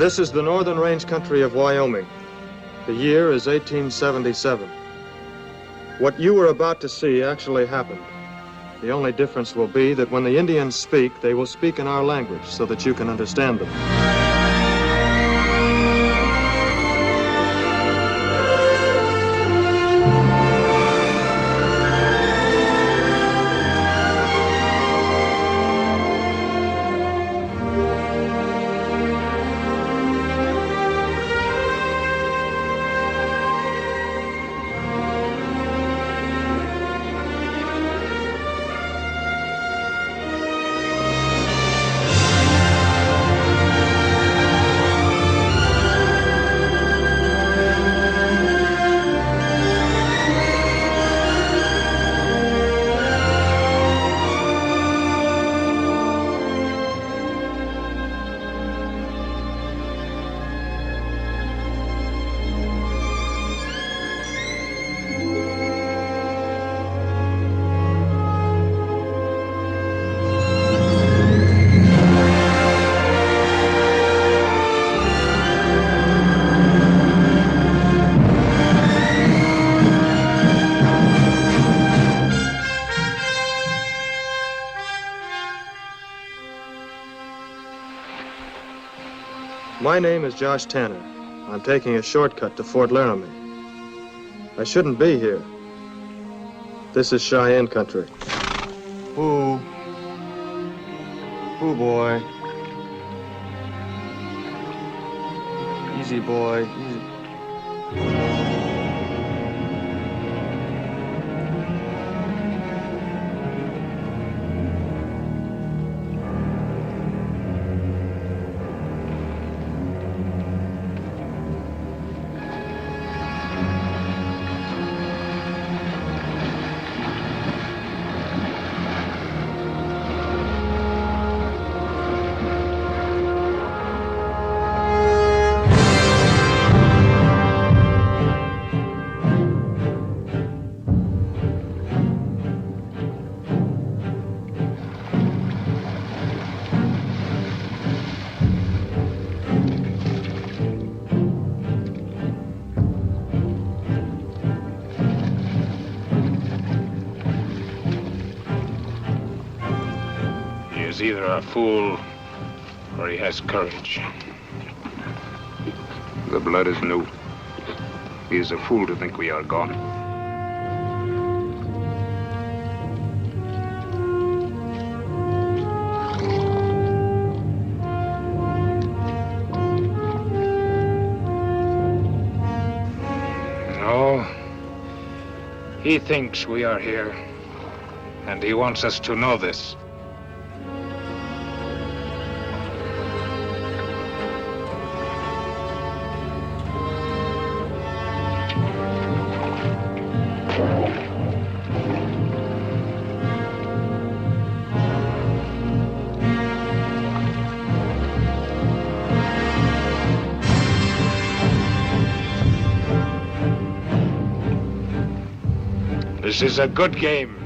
This is the northern range country of Wyoming. The year is 1877. What you were about to see actually happened. The only difference will be that when the Indians speak, they will speak in our language so that you can understand them. My name is Josh Tanner. I'm taking a shortcut to Fort Laramie. I shouldn't be here. This is Cheyenne country. Ooh. Ooh, boy. Easy, boy. Easy. Either a fool or he has courage. The blood is new. He is a fool to think we are gone. No. He thinks we are here, and he wants us to know this. This is a good game.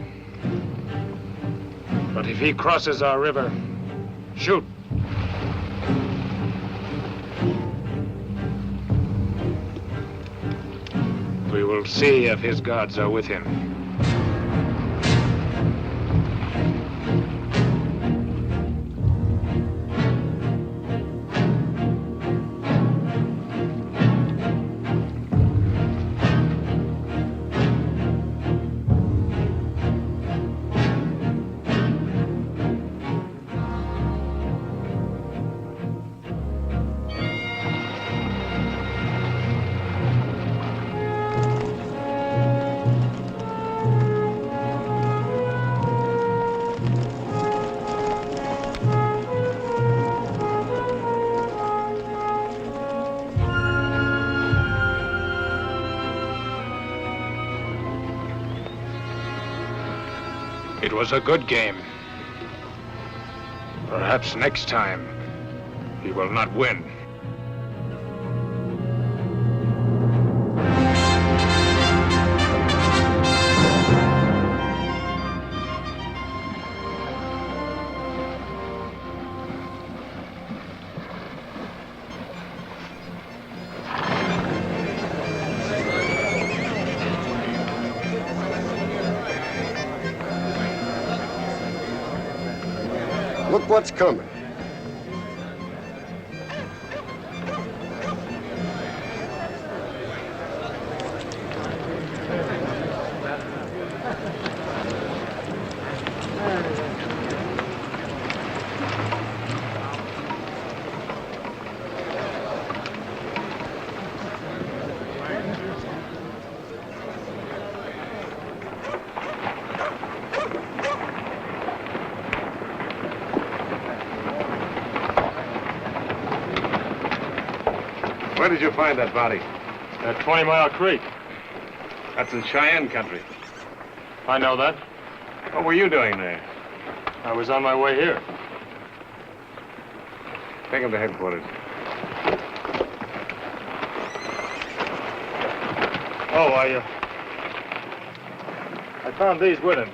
But if he crosses our river, shoot. We will see if his gods are with him. It was a good game. Perhaps next time, he will not win. Look what's coming. Where did you find that body? At 20 Mile Creek. That's in Cheyenne country. I know that. What were you doing there? I was on my way here. Take him to headquarters. Oh, I found these with him.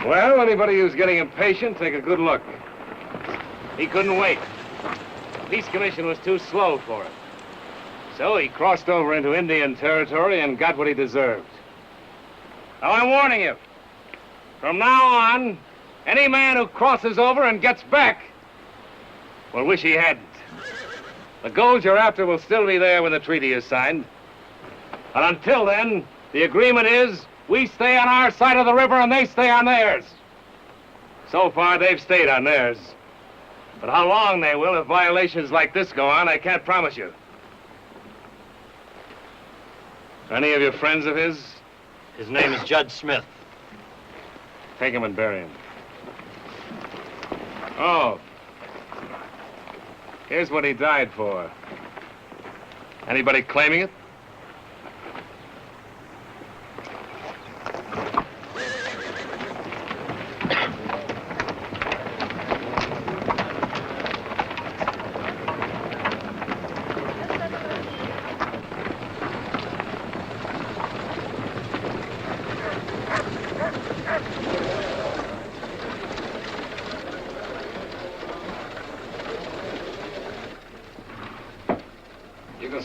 Well, anybody who's getting impatient, take a good look. He couldn't wait. The Peace Commission was too slow for him. So he crossed over into Indian territory and got what he deserved. Now, I'm warning you. From now on, any man who crosses over and gets back will wish he hadn't. The gold you're after will still be there when the treaty is signed. And until then, the agreement is we stay on our side of the river and they stay on theirs. So far, they've stayed on theirs. But how long they will if violations like this go on, I can't promise you. Any of your friends of his? His name is Judge Smith. Take him and bury him. Oh. Here's what he died for. Anybody claiming it?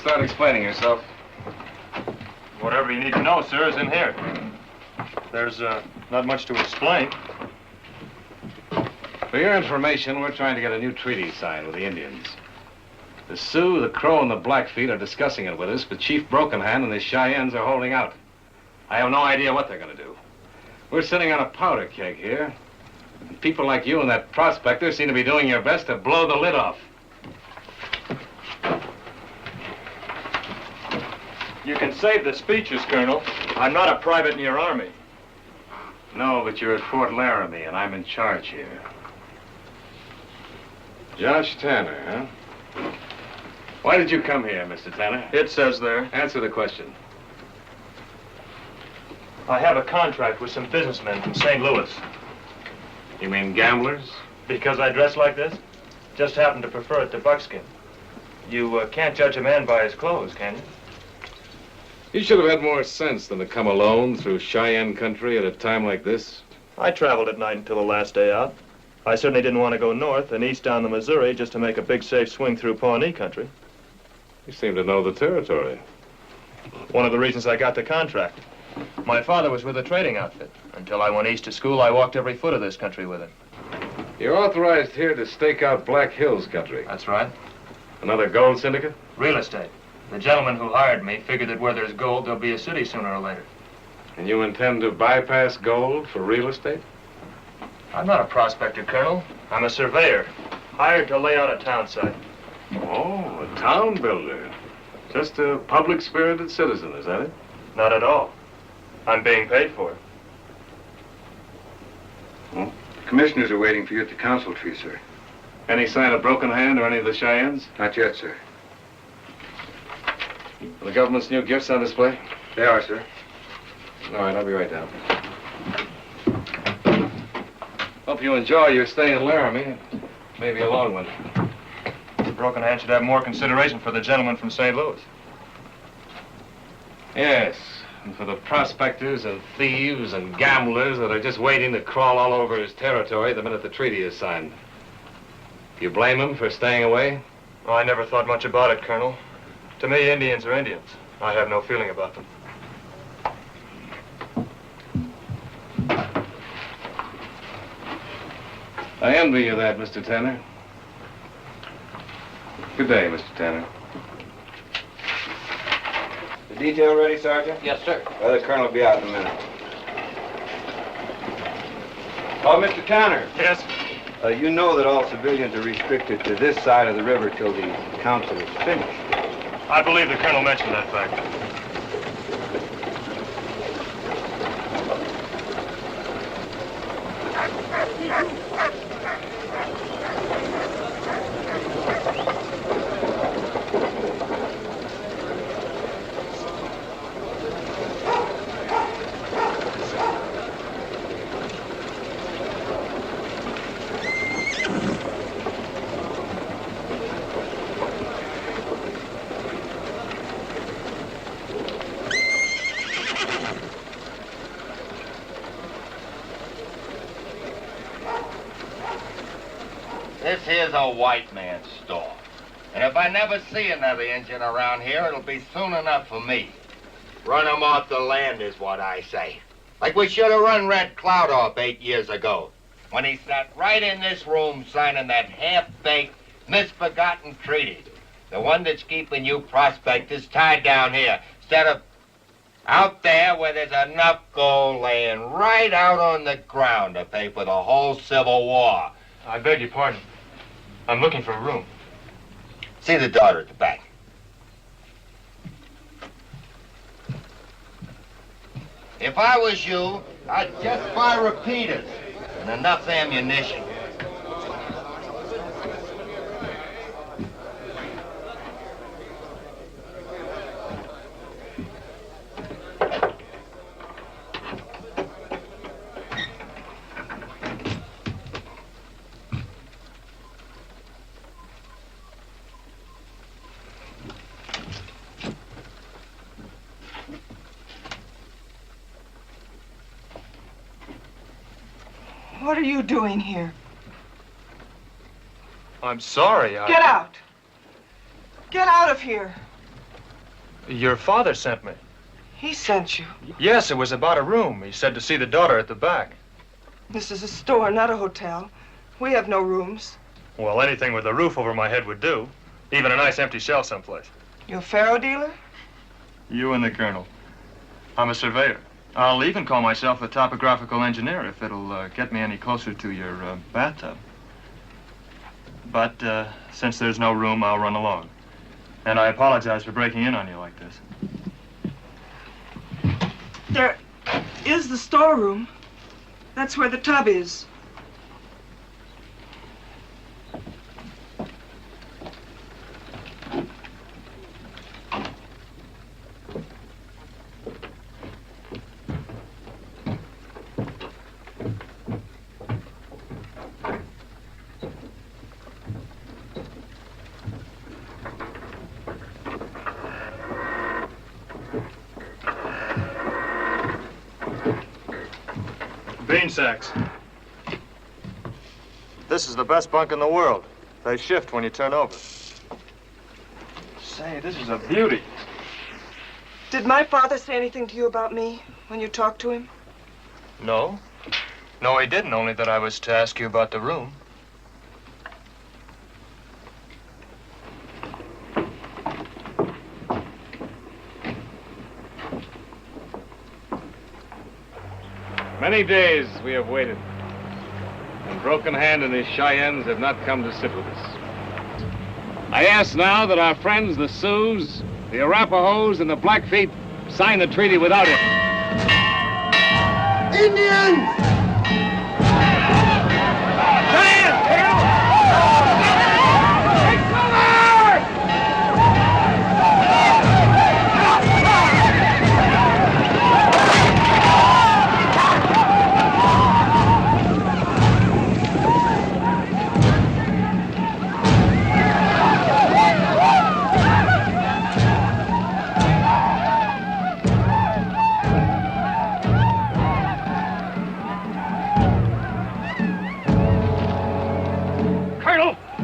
Start explaining yourself. Whatever you need to know, sir, is in here. There's not much to explain. For your information, we're trying to get a new treaty signed with the Indians. The Sioux, the Crow, and the Blackfeet are discussing it with us, but Chief Broken Hand and the Cheyennes are holding out. I have no idea what they're going to do. We're sitting on a powder keg here. And people like you and that prospector seem to be doing your best to blow the lid off. You can save the speeches, Colonel. I'm not a private in your army. No, but you're at Fort Laramie, and I'm in charge here. Josh Tanner, huh? Why did you come here, Mr. Tanner? It says there. Answer the question. I have a contract with some businessmen from St. Louis. You mean gamblers? Because I dress like this? Just happen to prefer it to buckskin. You can't judge a man by his clothes, can you? You should have had more sense than to come alone through Cheyenne country at a time like this. I traveled at night until the last day out. I certainly didn't want to go north and east down the Missouri just to make a big safe swing through Pawnee country. You seem to know the territory. One of the reasons I got the contract. My father was with a trading outfit. Until I went east to school, I walked every foot of this country with him. You're authorized here to stake out Black Hills country. That's right. Another gold syndicate? Real estate. The gentleman who hired me figured that where there's gold, there'll be a city sooner or later. And you intend to bypass gold for real estate? I'm not a prospector, Colonel. I'm a surveyor, hired to lay out a town site. Oh, a town builder. Just a public-spirited citizen, is that it? Not at all. I'm being paid for it. Well, Commissioners are waiting for you at the council tree, sir. any sign of Broken Hand or any of the Cheyennes? Not yet, sir. Are the government's new gifts on display? They are, sir. All right, I'll be right down. Hope you enjoy your stay in Laramie. Maybe a long one. Broken Hand should have more consideration for the gentleman from St. Louis. Yes, and for the prospectors and thieves and gamblers that are just waiting to crawl all over his territory the minute the treaty is signed. Do you blame him for staying away? Oh, I never thought much about it, Colonel. To me, Indians are Indians. I have no feeling about them. I envy you that, Mr. Tanner. Good day, Mr. Tanner. The detail ready, Sergeant? Yes, sir. Well, the colonel will be out in a minute. Oh, Mr. Tanner. Yes? You know that all civilians are restricted to this side of the river till the council is finished. I believe the colonel mentioned that fact. This here's a white man's store. And if I never see another Indian around here, it'll be soon enough for me. Run 'em off the land is what I say. Like we should have run Red Cloud off 8 years ago, when he sat right in this room signing that half-baked, misbegotten treaty. The one that's keeping you prospectors tied down here, instead of out there where there's enough gold laying right out on the ground to pay for the whole Civil War. I beg your pardon. I'm looking for a room. See the daughter at the back. If I was you, I'd just buy repeaters and enough ammunition. What are you doing here? I'm sorry. Get out! Get out of here! Your father sent me. He sent you. Yes, it was about a room. He said to see the daughter at the back. This is a store, not a hotel. We have no rooms. Well, anything with a roof over my head would do. Even a nice empty shell someplace. You a faro dealer? You and the colonel. I'm a surveyor. I'll even call myself a topographical engineer if it'll get me any closer to your bathtub. But since there's no room, I'll run along. And I apologize for breaking in on you like this. There is the storeroom. That's where the tub is. Bean sacks. This is the best bunk in the world. They shift when you turn over. Say, this is a beauty. Did my father say anything to you about me when you talked to him? No. No, he didn't, only that I was to ask you about the room. Many days we have waited, and Broken Hand and his Cheyennes have not come to sit with us. I ask now that our friends, the Sioux, the Arapahoes, and the Blackfeet, sign the treaty without it. Indians!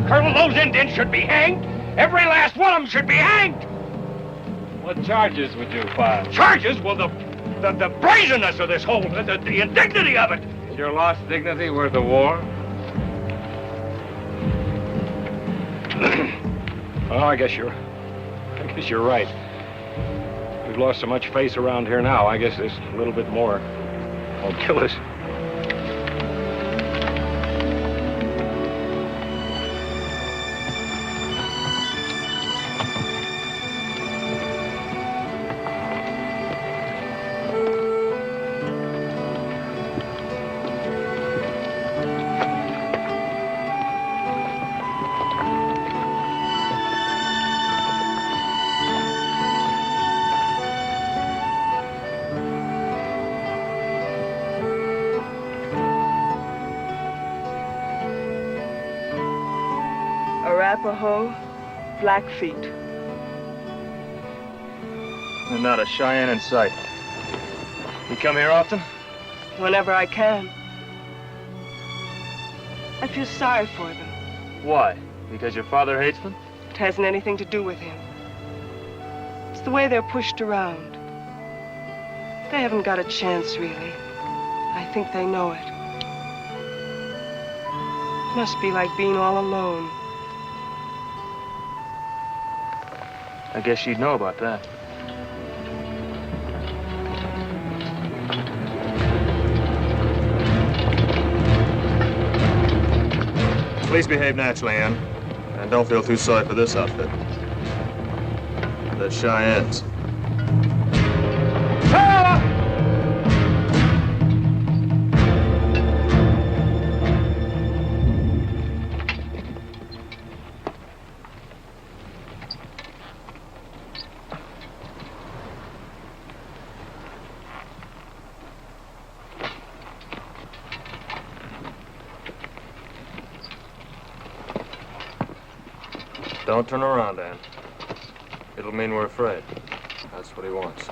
Colonel, those Indians should be hanged. Every last one of them should be hanged. What charges would you file? Charges? Well, the brazenness of this whole, the indignity of it. Is your lost dignity worth a war? Well, I guess you're right. We've lost so much face around here now. I guess there's a little bit more will kill us. Arapaho, Blackfeet. And not a Cheyenne in sight. You come here often? Whenever I can. I feel sorry for them. Why? Because your father hates them? It hasn't anything to do with him. It's the way they're pushed around. They haven't got a chance, really. I think they know it. Must be like being all alone. I guess she'd know about that. Please behave naturally, Ann. And don't feel too sorry for this outfit. The Cheyennes. Don't turn around, Ann. It'll mean we're afraid. That's what he wants.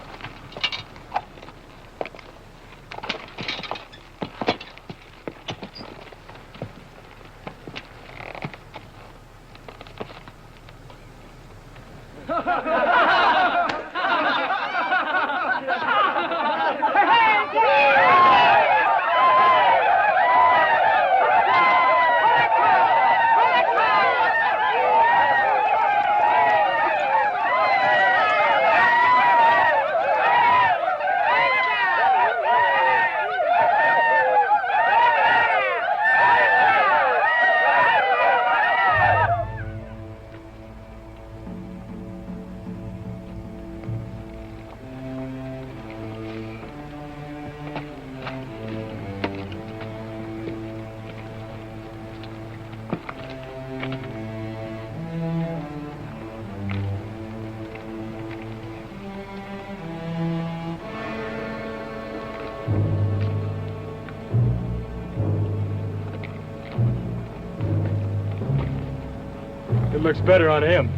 It looks better on him.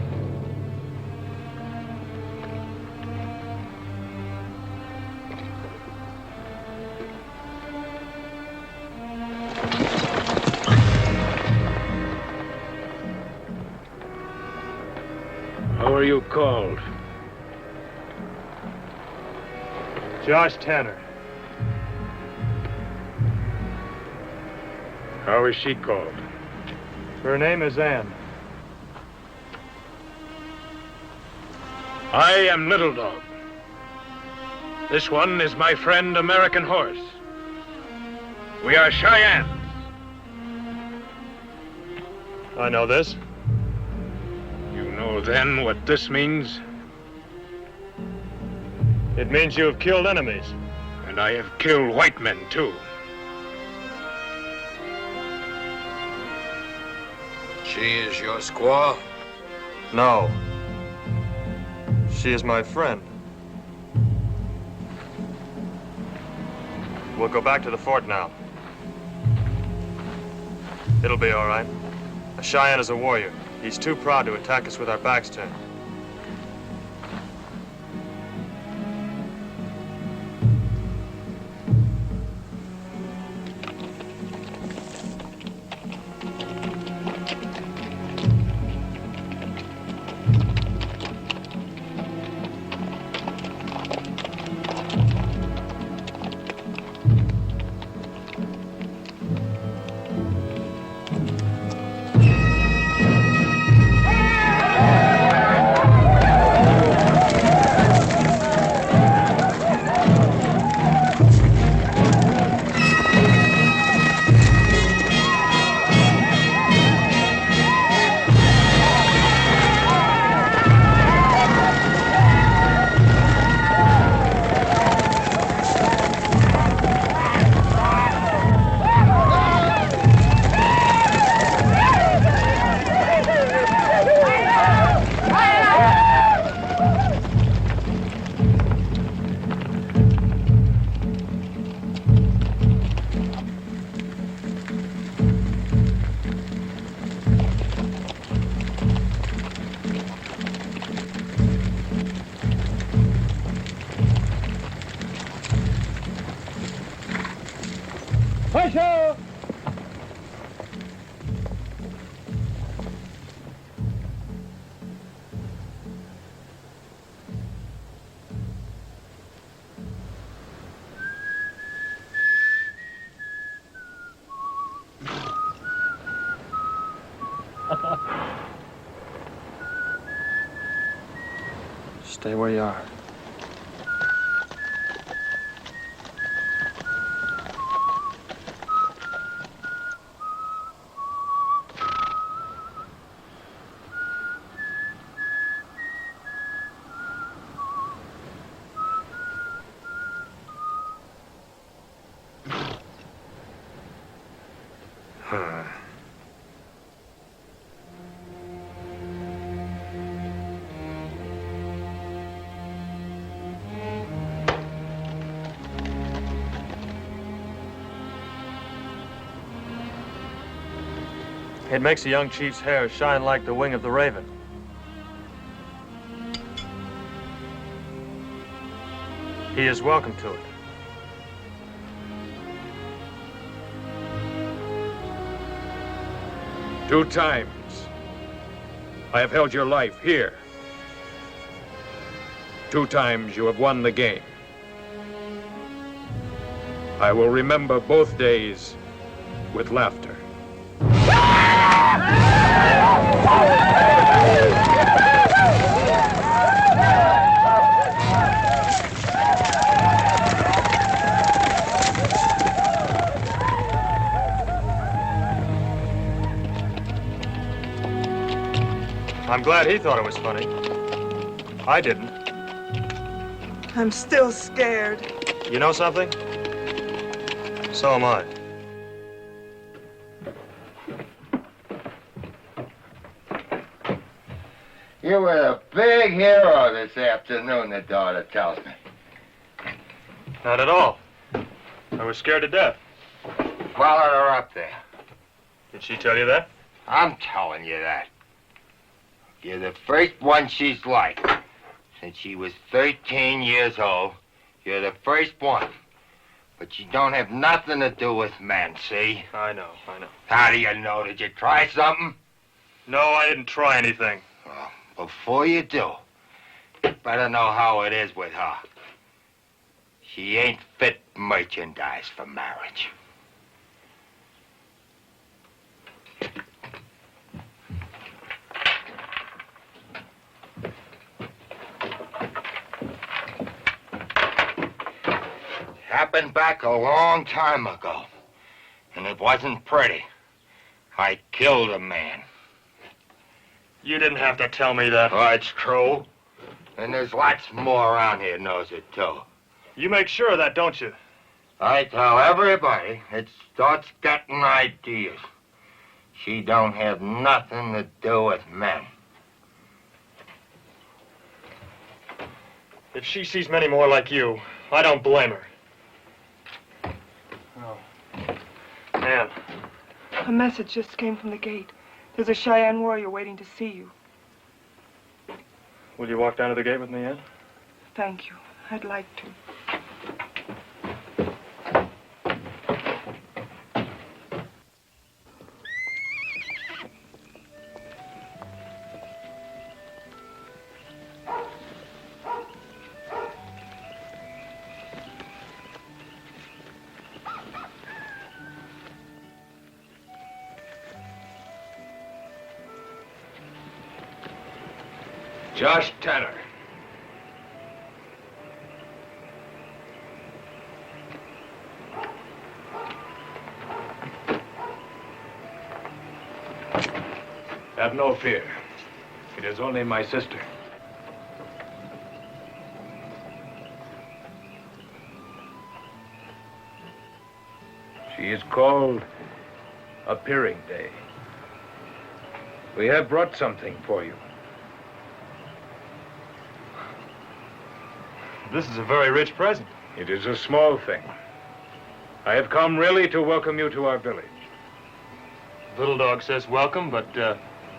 How are you called? Josh Tanner. How is she called? Her name is Ann. I am Little Dog. This one is my friend American Horse. We are Cheyennes. I know this. You know then what this means? It means you have killed enemies. And I have killed white men, too. She is your squaw? No. She is my friend. We'll go back to the fort now. It'll be all right. A Cheyenne is a warrior. He's too proud to attack us with our backs turned. Stay where you are. It makes a young chief's hair shine like the wing of the raven. He is welcome to it. Two times I have held your life here. Two times you have won the game. I will remember both days with laughter. I'm glad he thought it was funny. I didn't. I'm still scared. You know something? So am I. You were a big hero this afternoon, the daughter tells me. Not at all. I was scared to death. Followed her up there. Did she tell you that? I'm telling you that. You're the first one she's liked. Since she was 13 years old, you're the first one. But you don't have nothing to do with men, see? I know. How do you know? Did you try something? No, I didn't try anything. Well, before you do, you better know how it is with her. She ain't fit merchandise for marriage. Happened back a long time ago, and it wasn't pretty. I killed a man. You didn't have to tell me that. Oh, it's true. And there's lots more around here knows it, too. You make sure of that, don't you? I tell everybody it starts getting ideas. She don't have nothing to do with men. If she sees many more like you, I don't blame her. Oh. Ann. A message just came from the gate. There's a Cheyenne warrior waiting to see you. Will you walk down to the gate with me, Ann? Thank you. I'd like to. Josh Tanner. Have no fear. It is only my sister. She is called Appearing Day. We have brought something for you. This is a very rich present. It is a small thing. I have come really to welcome you to our village. Little Dog says welcome, but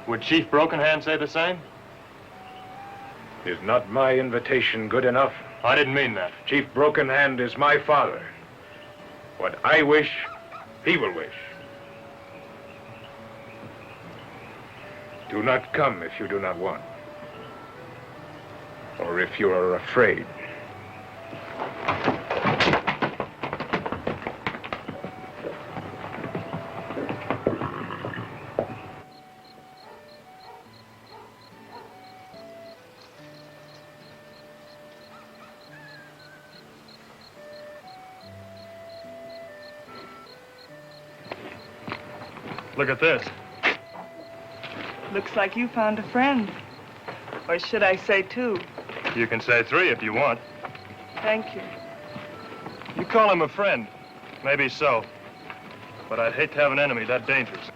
would Chief Broken Hand say the same? Is not my invitation good enough? I didn't mean that. Chief Broken Hand is my father. What I wish, he will wish. Do not come if you do not want. Or if you are afraid. Look at this. Looks like you found a friend. Or should I say two? You can say 3 if you want. Thank you. You call him a friend. Maybe so. But I'd hate to have an enemy that dangerous.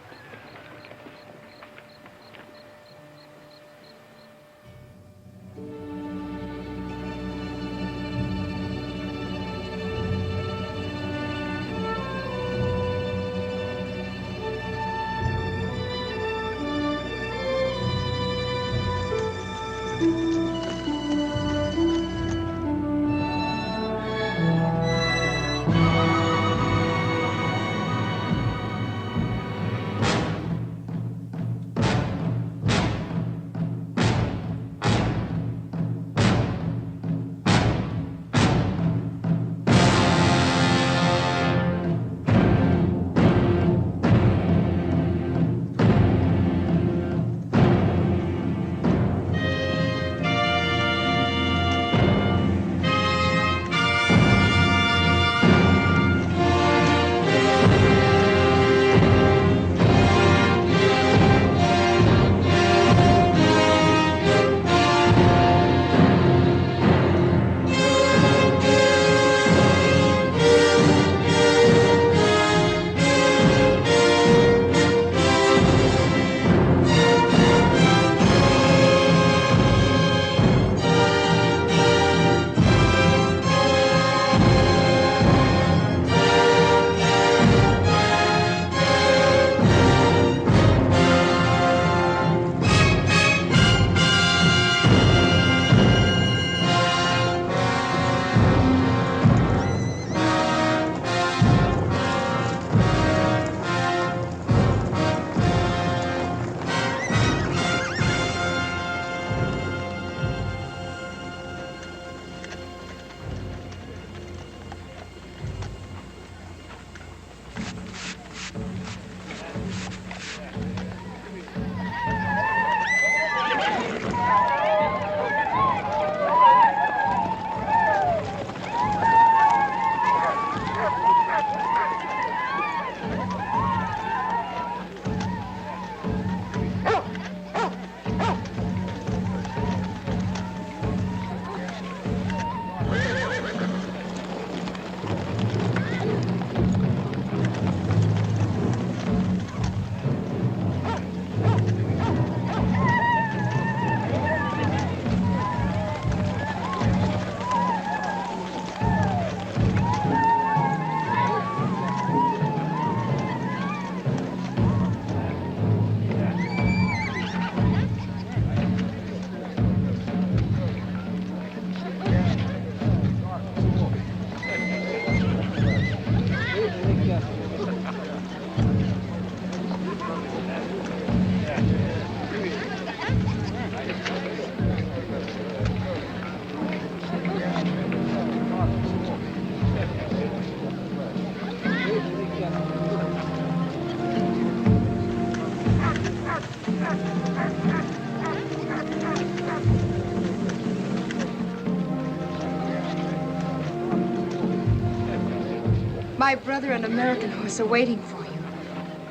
My brother and American horse are waiting for you.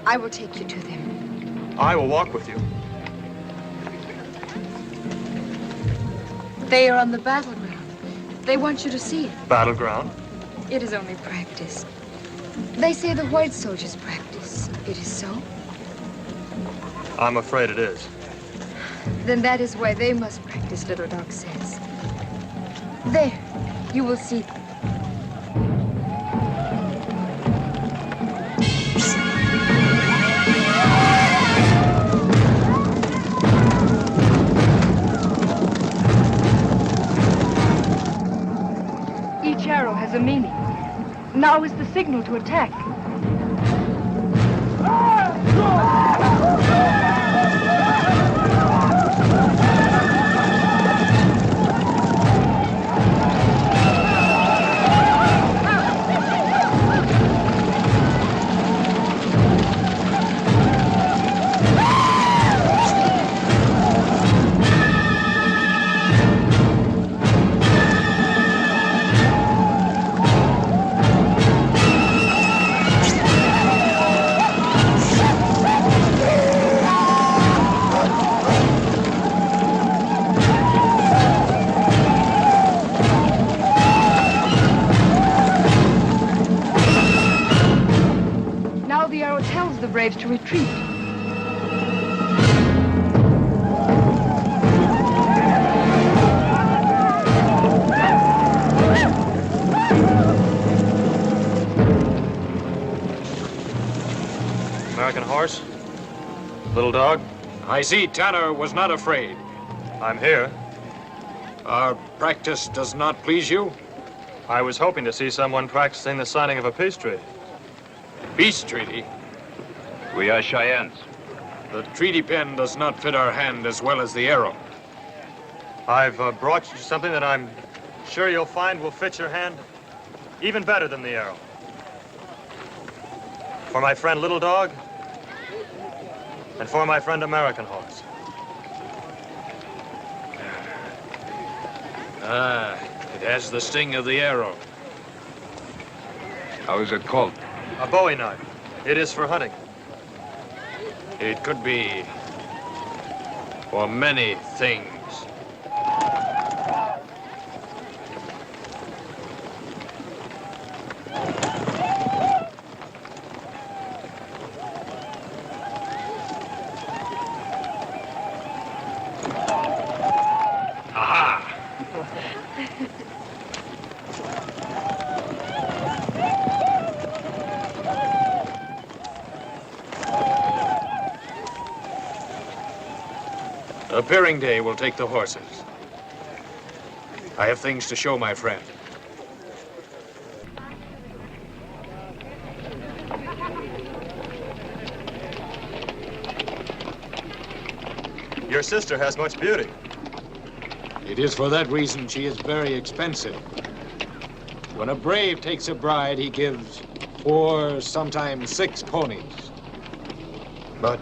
I will take you to them. I will walk with you. They are on the battleground. They want you to see it. Battleground? It is only practice. They say the white soldiers practice. It is so? I'm afraid it is. Then that is why they must practice, Little Dog says. There, you will see them. Each arrow has a meaning. Now is the signal to attack. tells the braves to retreat. American horse? Little dog? I see Tanner was not afraid. I'm here. Our practice does not please you? I was hoping to see someone practicing the signing of a peace treaty. Peace treaty? We are Cheyennes. The treaty pen does not fit our hand as well as the arrow. I've brought you something that I'm sure you'll find will fit your hand even better than the arrow. For my friend Little Dog, and for my friend American Horse. Ah, it has the sting of the arrow. How is it called? A Bowie knife. It is for hunting. It could be for many things. Appearing day will take the horses. I have things to show my friend. Your sister has much beauty. It is for that reason she is very expensive. When a brave takes a bride, he gives 4, sometimes 6 ponies. But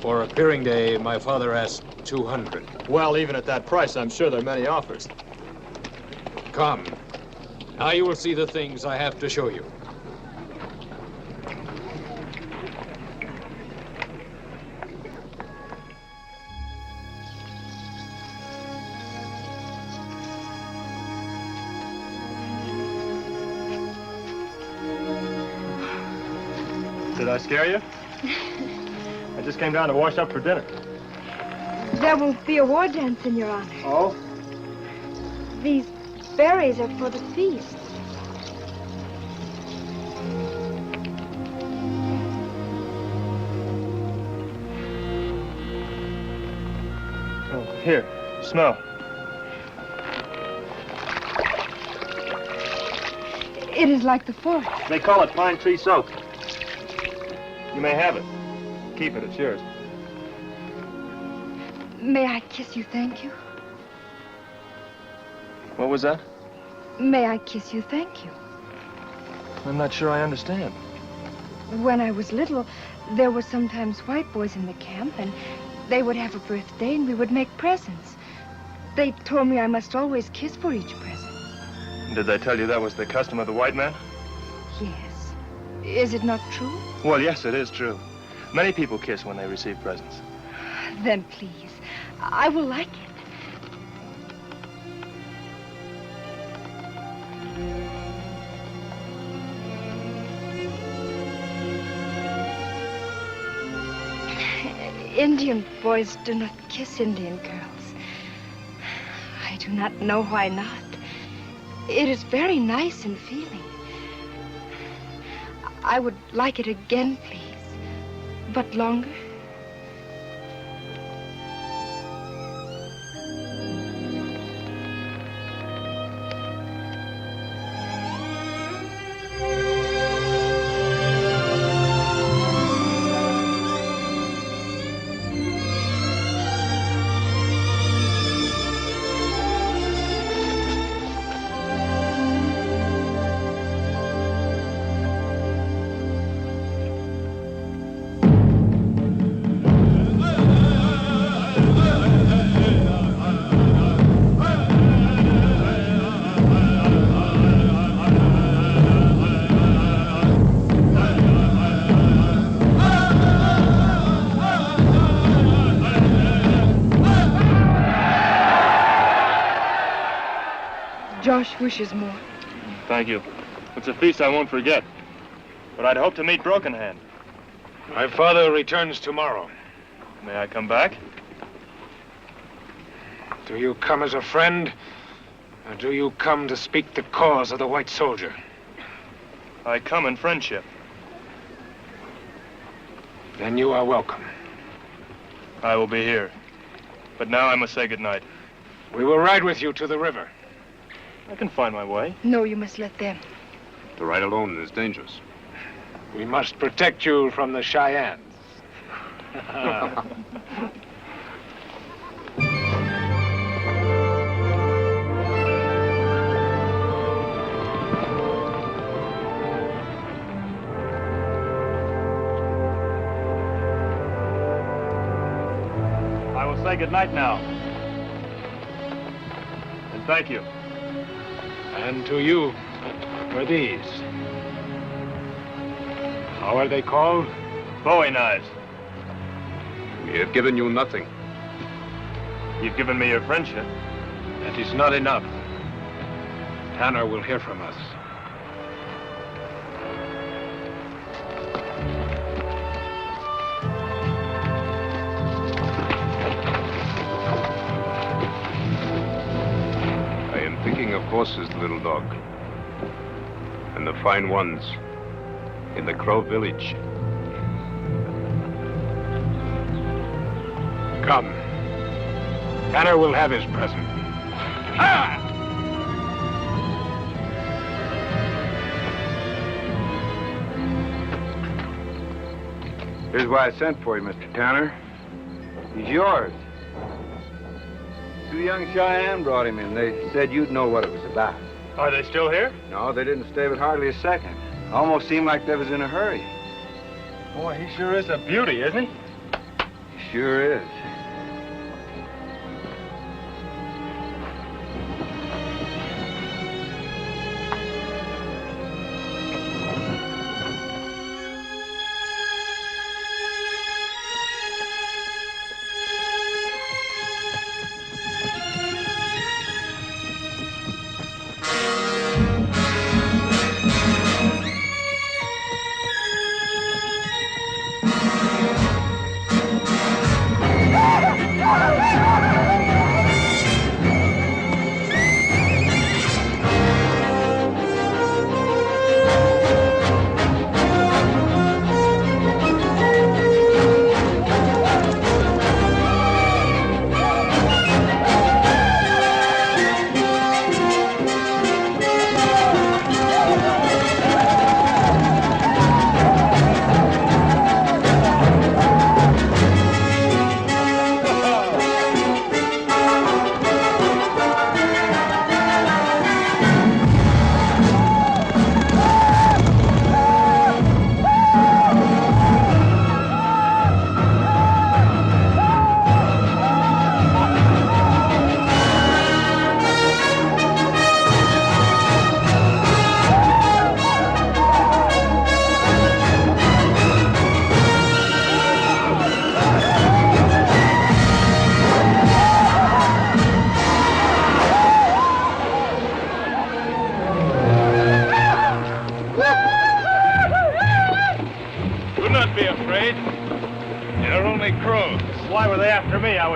for appearing day, my father asked 200. Well, even at that price, I'm sure there are many offers. Come. Now you will see the things I have to show you. Did I scare you? I just came down to wash up for dinner. There will be a war dance in your honor. Oh? These berries are for the feast. Oh, here, smell. It is like the forest. They call it pine tree soap. You may have it. Keep it, it's yours. May I kiss you, thank you? What was that? May I kiss you, thank you? I'm not sure I understand. When I was little, there were sometimes white boys in the camp, and they would have a birthday, and we would make presents. They told me I must always kiss for each present. Did they tell you that was the custom of the white man? Yes. Is it not true? Well, yes, it is true. Many people kiss when they receive presents. Then please, I will like it. Indian boys do not kiss Indian girls. I do not know why not. It is very nice and feeling. I would like it again, please. But longer. Josh wishes more. Thank you. It's a feast I won't forget. But I'd hoped to meet Broken Hand. My father returns tomorrow. May I come back? Do you come as a friend, or do you come to speak the cause of the white soldier? I come in friendship. Then you are welcome. I will be here. But now I must say goodnight. We will ride with you to the river. I can find my way. No, you must let them. To ride alone is dangerous. We must protect you from the Cheyennes. I will say goodnight now. And thank you. And to you for these. How are they called? Bowie knives. We have given you nothing. You've given me your friendship. That is not enough. Tanner will hear from us. I am thinking of horses, little dog. And the fine ones in the Crow village. Come. Tanner will have his present. Ah! Here's why I sent for you, Mr. Tanner. He's yours. Two young Cheyenne brought him in. They said you'd know what it was about. Are they still here? No, they didn't stay but hardly a second. Almost seemed like they was in a hurry. Boy, he sure is a beauty, isn't he? He sure is.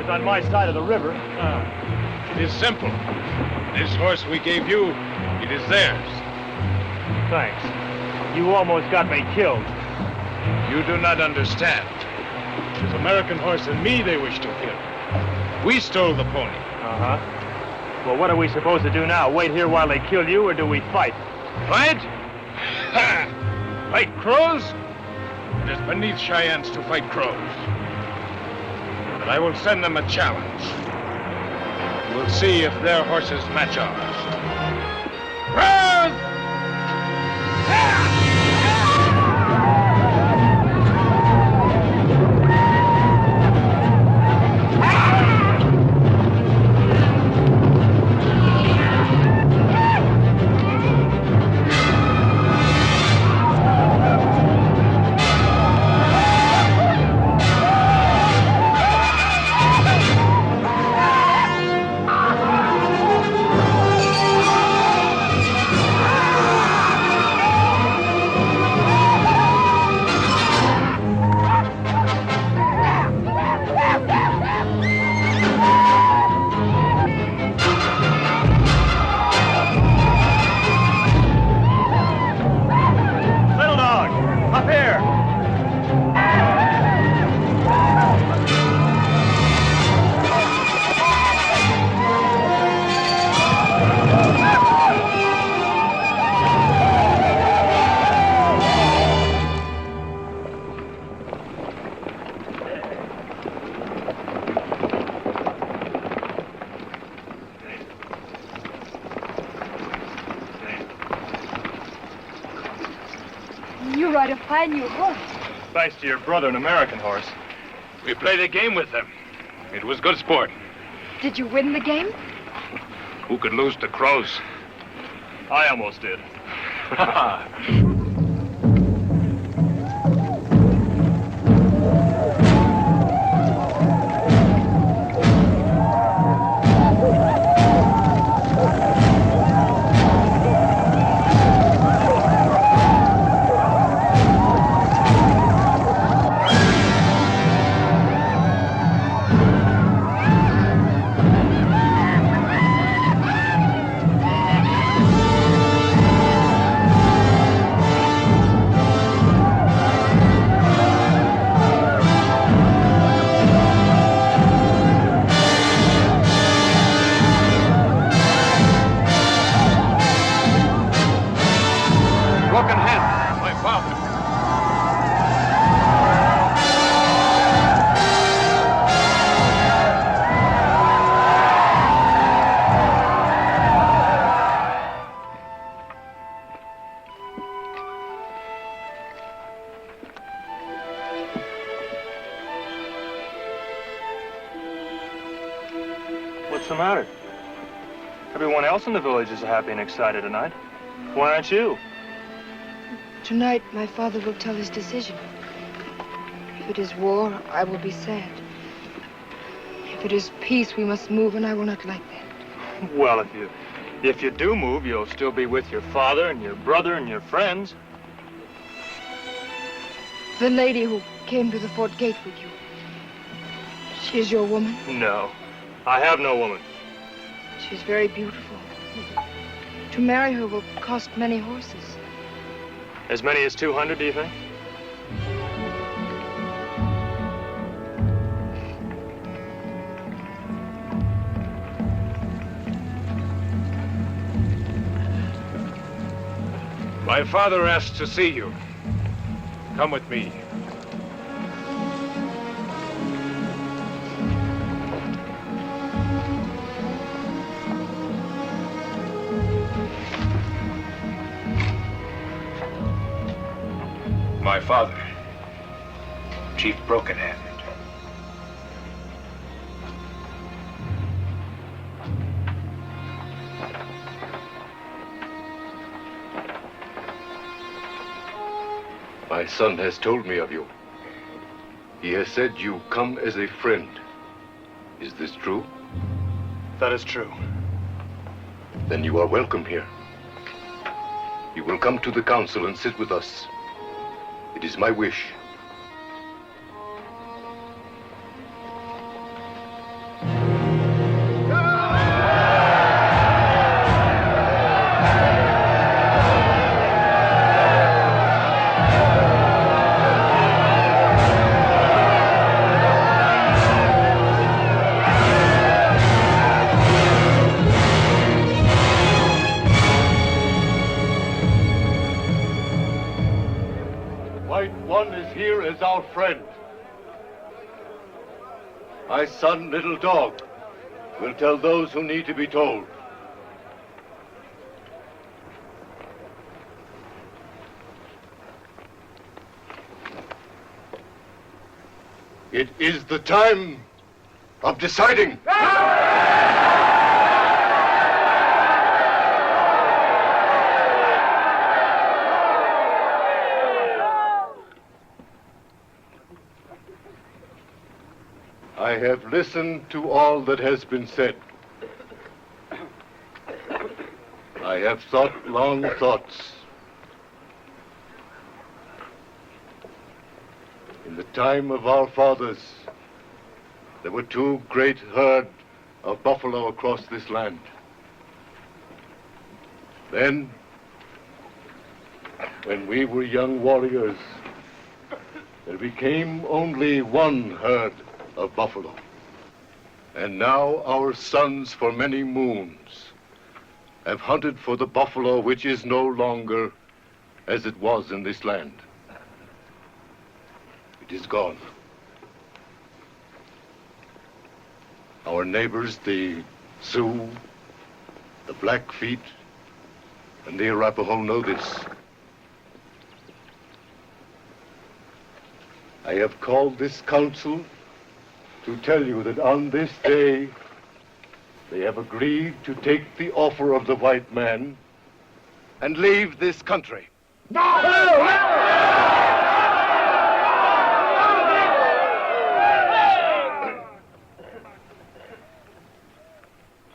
On my side of the river. It is simple. This horse we gave you, it is theirs. Thanks. You almost got me killed. You do not understand. It is American horse and me they wish to kill. We stole the pony. Uh-huh. Well, what are we supposed to do now? Wait here while they kill you, or do we fight? Fight? Ha! Fight crows? It is beneath Cheyennes to fight crows. But I will send them a challenge. We'll see if their horses match ours. Crows! got a fine new horse. Thanks to your brother, an American horse. We played a game with them. It was good sport. Did you win the game? Who could lose to crows? I almost did. What's the matter? Everyone else in the village is happy and excited tonight. Why aren't you? Tonight, my father will tell his decision. If it is war, I will be sad. If it is peace, we must move, and I will not like that. Well, if you do move, you'll still be with your father and your brother and your friends. The lady who came to the fort gate with you, she is your woman? No, I have no woman. She's very beautiful. To marry her will cost many horses. As many as 200, do you think? My father asks to see you. Come with me. My father, Chief Broken Hand. My son has told me of you. He has said you come as a friend. Is this true? That is true. Then you are welcome here. You will come to the council and sit with us. It is my wish. Our friend. My son, Little Dog, will tell those who need to be told. It is the time of deciding. I have listened to all that has been said. I have thought long thoughts. In the time of our fathers, there were two great herds of buffalo across this land. Then, when we were young warriors, there became only one herd of buffalo. And now our sons for many moons have hunted for the buffalo which is no longer as it was in this land. It is gone. Our neighbors, the Sioux, the Blackfeet, and the Arapaho know this. I have called this council to tell you that on this day, they have agreed to take the offer of the white man and leave this country.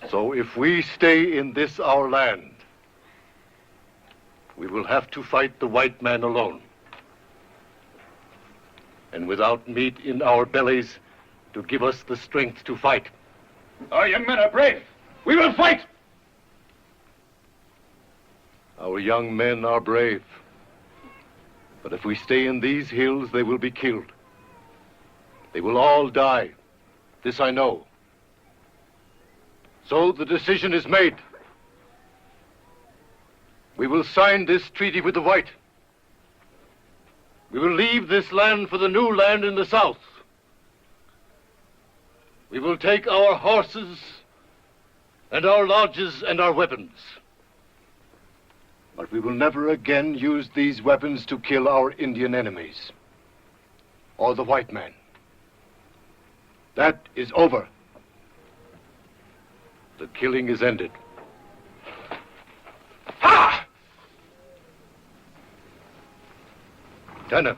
So if we stay in this our land, we will have to fight the white man alone. And without meat in our bellies to give us the strength to fight. Our young men are brave. We will fight. Our young men are brave. But if we stay in these hills, they will be killed. They will all die. This I know. So the decision is made. We will sign this treaty with the white. We will leave this land for the new land in the south. We will take our horses and our lodges and our weapons. But we will never again use these weapons to kill our Indian enemies or the white man. That is over. The killing is ended. Ha! Tanner,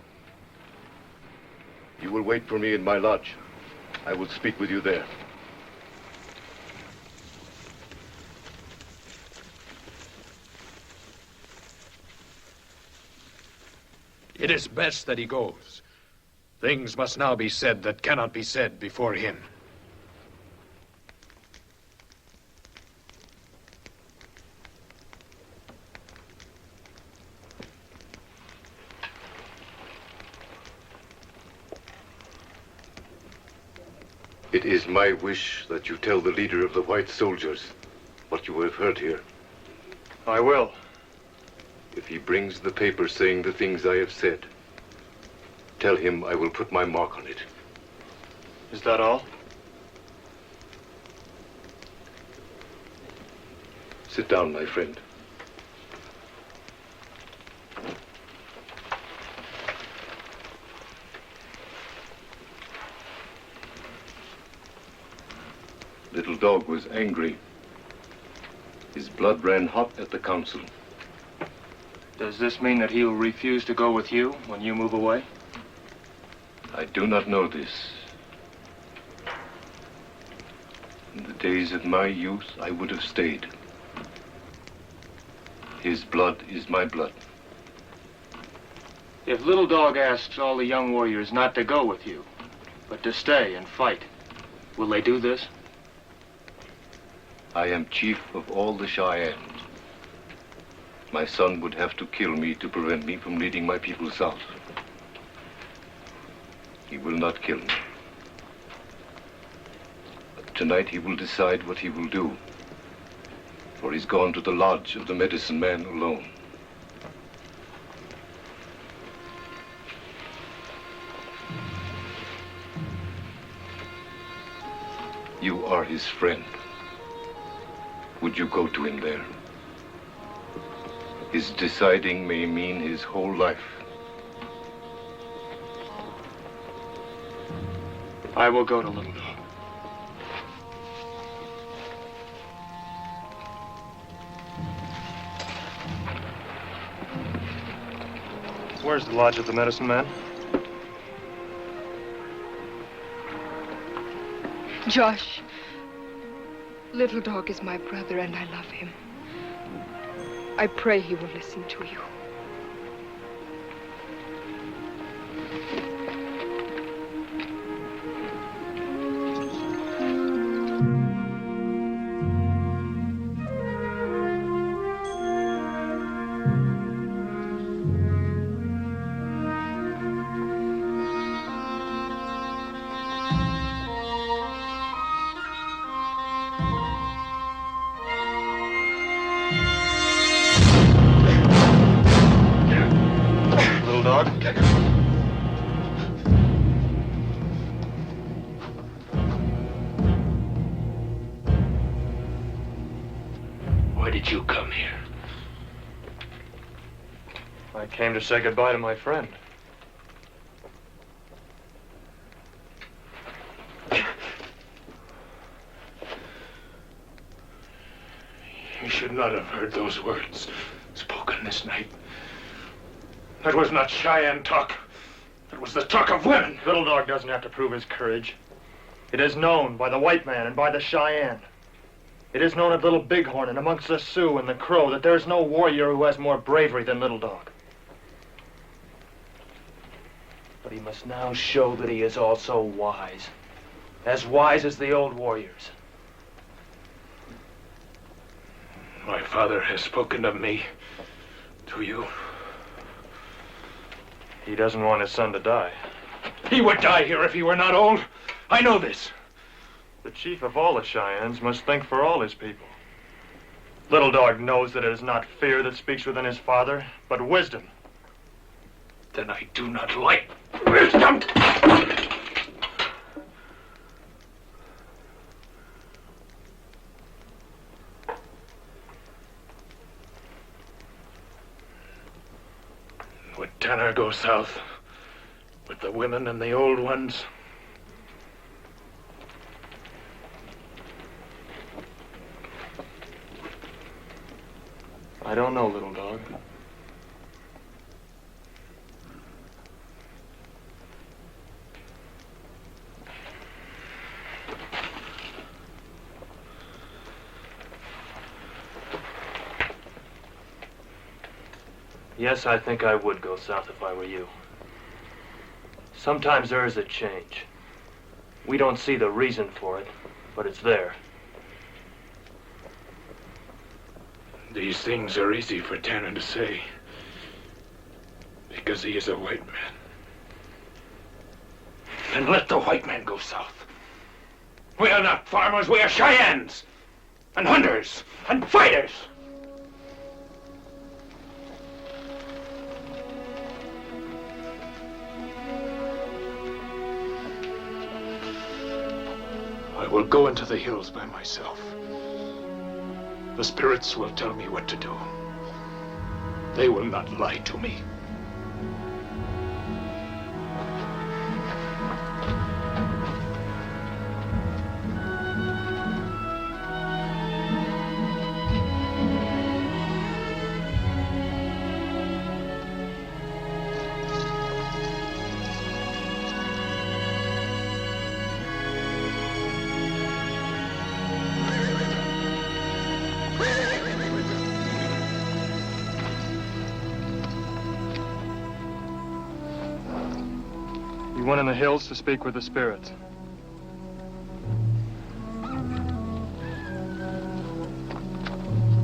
you will wait for me in my lodge. I will speak with you there. It is best that he goes. Things must now be said that cannot be said before him. It is my wish that you tell the leader of the white soldiers what you have heard here. I will. If he brings the paper saying the things I have said, tell him I will put my mark on it. Is that all? Sit down, my friend. Little Dog was angry. His blood ran hot at the council. Does this mean that he'll refuse to go with you when you move away? I do not know this. In the days of my youth, I would have stayed. His blood is my blood. If Little Dog asks all the young warriors not to go with you, but to stay and fight, will they do this? I am chief of all the Cheyennes. My son would have to kill me to prevent me from leading my people south. He will not kill me. But tonight he will decide what he will do. For he's gone to the lodge of the medicine man alone. You are his friend. Would you go to him there? His deciding may mean his whole life. I will go to Little Dog. Where's the lodge of the medicine man? Josh, Little Dog is my brother and I love him. I pray he will listen to you. Why did you come here? I came to say goodbye to my friend. should not have heard those words spoken this night. That was not Cheyenne talk. That was the talk of women. Little Dog doesn't have to prove his courage. It is known by the white man and by the Cheyenne. It is known at Little Bighorn and amongst the Sioux and the Crow that there is no warrior who has more bravery than Little Dog. But he must now show that he is also wise as the old warriors. My father has spoken of me to you. He doesn't want his son to die. He would die here if he were not old. I know this. The chief of all the Cheyennes must think for all his people. Little Dog knows that it is not fear that speaks within his father, but wisdom. Then I do not like wisdom. Would Tanner go south with the women and the old ones? I don't know, Little Dog. Yes, I think I would go south if I were you. Sometimes there is a change. We don't see the reason for it, but it's there. These things are easy for Tanner to say, because he is a white man. Then let the white man go south. We are not farmers, we are Cheyennes, and hunters, and fighters. I will go into the hills by myself. The spirits will tell me what to do. They will not lie to me. You went in the hills to speak with the spirits.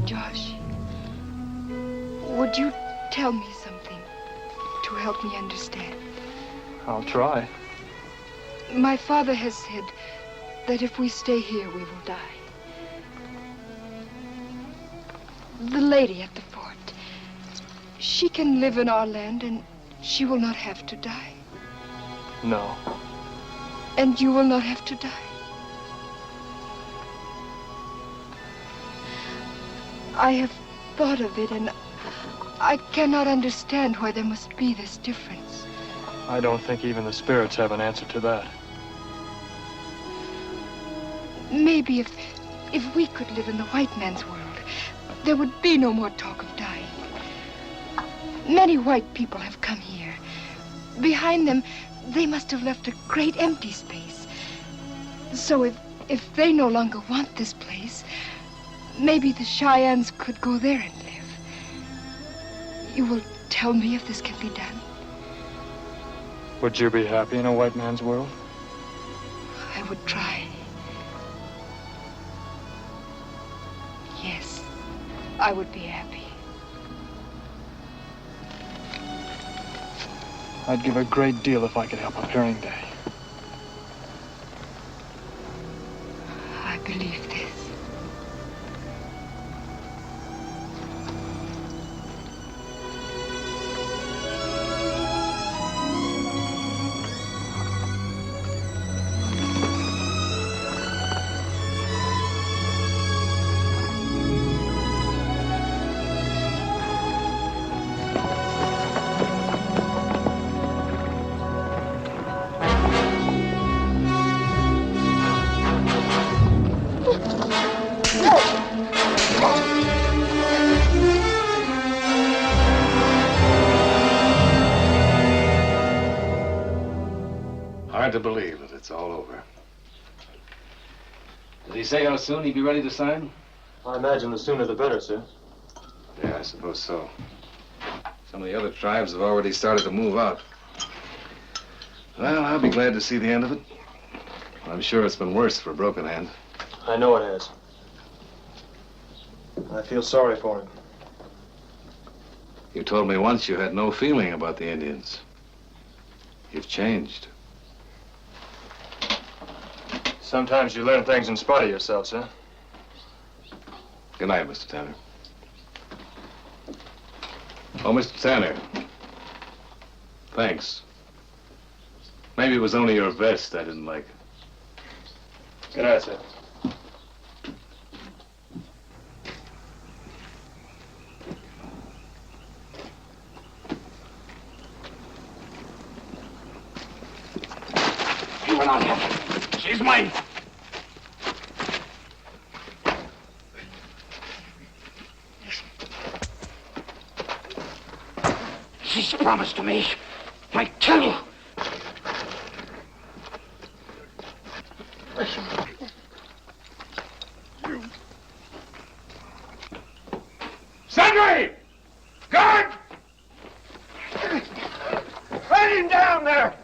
Josh, would you tell me something to help me understand? I'll try. My father has said that if we stay here, we will die. The lady at the fort, she can live in our land and she will not have to die. No. And you will not have to die. I have thought of it, and I cannot understand why there must be this difference. I don't think even the spirits have an answer to that. Maybe if we could live in the white man's world, there would be no more talk of dying. Many white people have come here. Behind them, they must have left a great empty space. So if they no longer want this place, maybe the Cheyennes could go there and live. You will tell me if this can be done? Would you be happy in a white man's world? I would try. Yes, I would be happy. I'd give a great deal if I could help Appearing Day. I believe this. to believe that it's all over. Did he say how soon he'd be ready to sign? I imagine the sooner the better, sir. Yeah, I suppose so. Some of the other tribes have already started to move out. Well, I'll be glad to see the end of it. I'm sure it's been worse for Broken Hand. I know it has. I feel sorry for him. You told me once you had no feeling about the Indians. You've changed. Sometimes you learn things in spite of yourself, sir. Good night, Mr. Tanner. Oh, Mr. Tanner. Thanks. Maybe it was only your vest I didn't like. Good night, sir. You will not have her. She's mine. She's promised to me. I tell you. Sentry! Guard! Run him down there!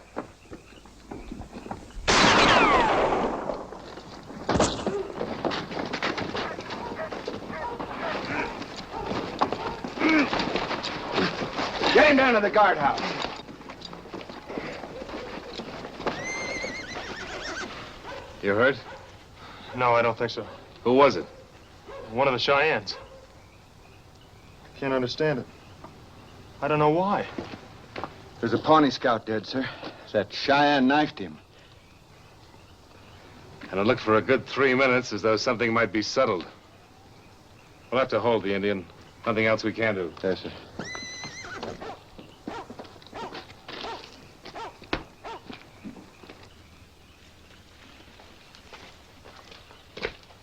Get him down to the guardhouse. You hurt? No, I don't think so. Who was it? One of the Cheyennes. Can't understand it. I don't know why. There's a Pawnee scout dead, sir. That Cheyenne knifed him. And it looked for a good 3 minutes as though something might be settled. We'll have to hold the Indian. Nothing else we can do. Yes, sir.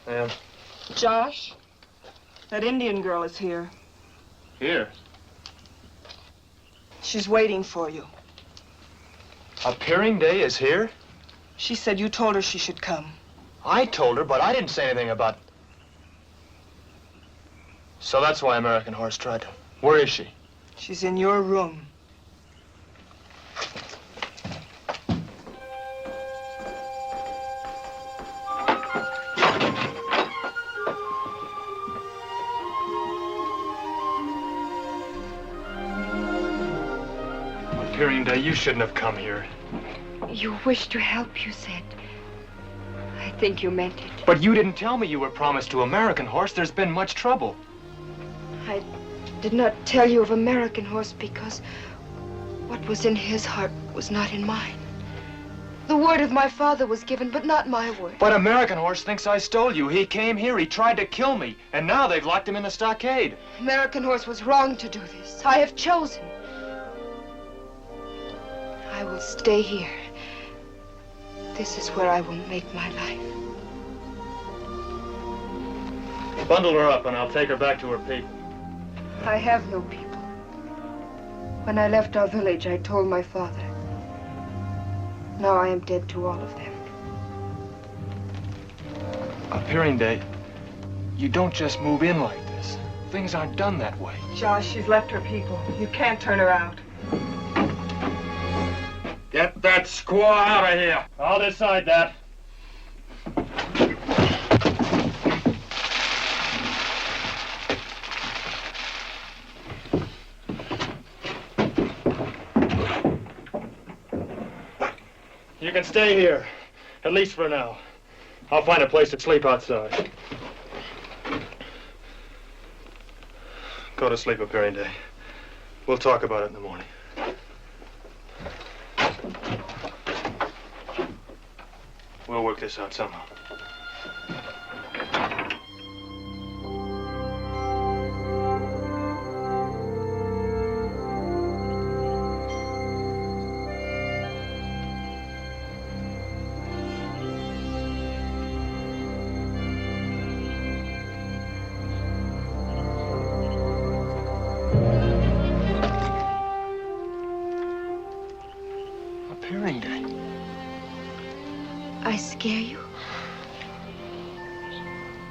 Ma'am. Josh, that Indian girl is here. Here. She's waiting for you. Appearing day is here? She said you told her she should come. I told her, but I didn't say anything about... So that's why American Horse tried to... Where is she? She's in your room. Appearing day, you shouldn't have come here. You wished to help, you said. I think you meant it. But you didn't tell me you were promised to American Horse. There's been much trouble. I did not tell you of American Horse because what was in his heart was not in mine. The word of my father was given, but not my word. But American Horse thinks I stole you. He came here, he tried to kill me, and now they've locked him in the stockade. American Horse was wrong to do this. I have chosen. I will stay here. This is where I will make my life. Bundle her up and I'll take her back to her people. I have no people. When I left our village, I told my father. Now I am dead to all of them. Appearing day, you don't just move in like this. Things aren't done that way. Josh, she's left her people. You can't turn her out. Get that squaw out of here. I'll decide that. You can stay here, at least for now. I'll find a place to sleep outside. Go to sleep, Appearing Day. We'll talk about it in the morning. We'll work this out somehow. Appearing Day. I scare you?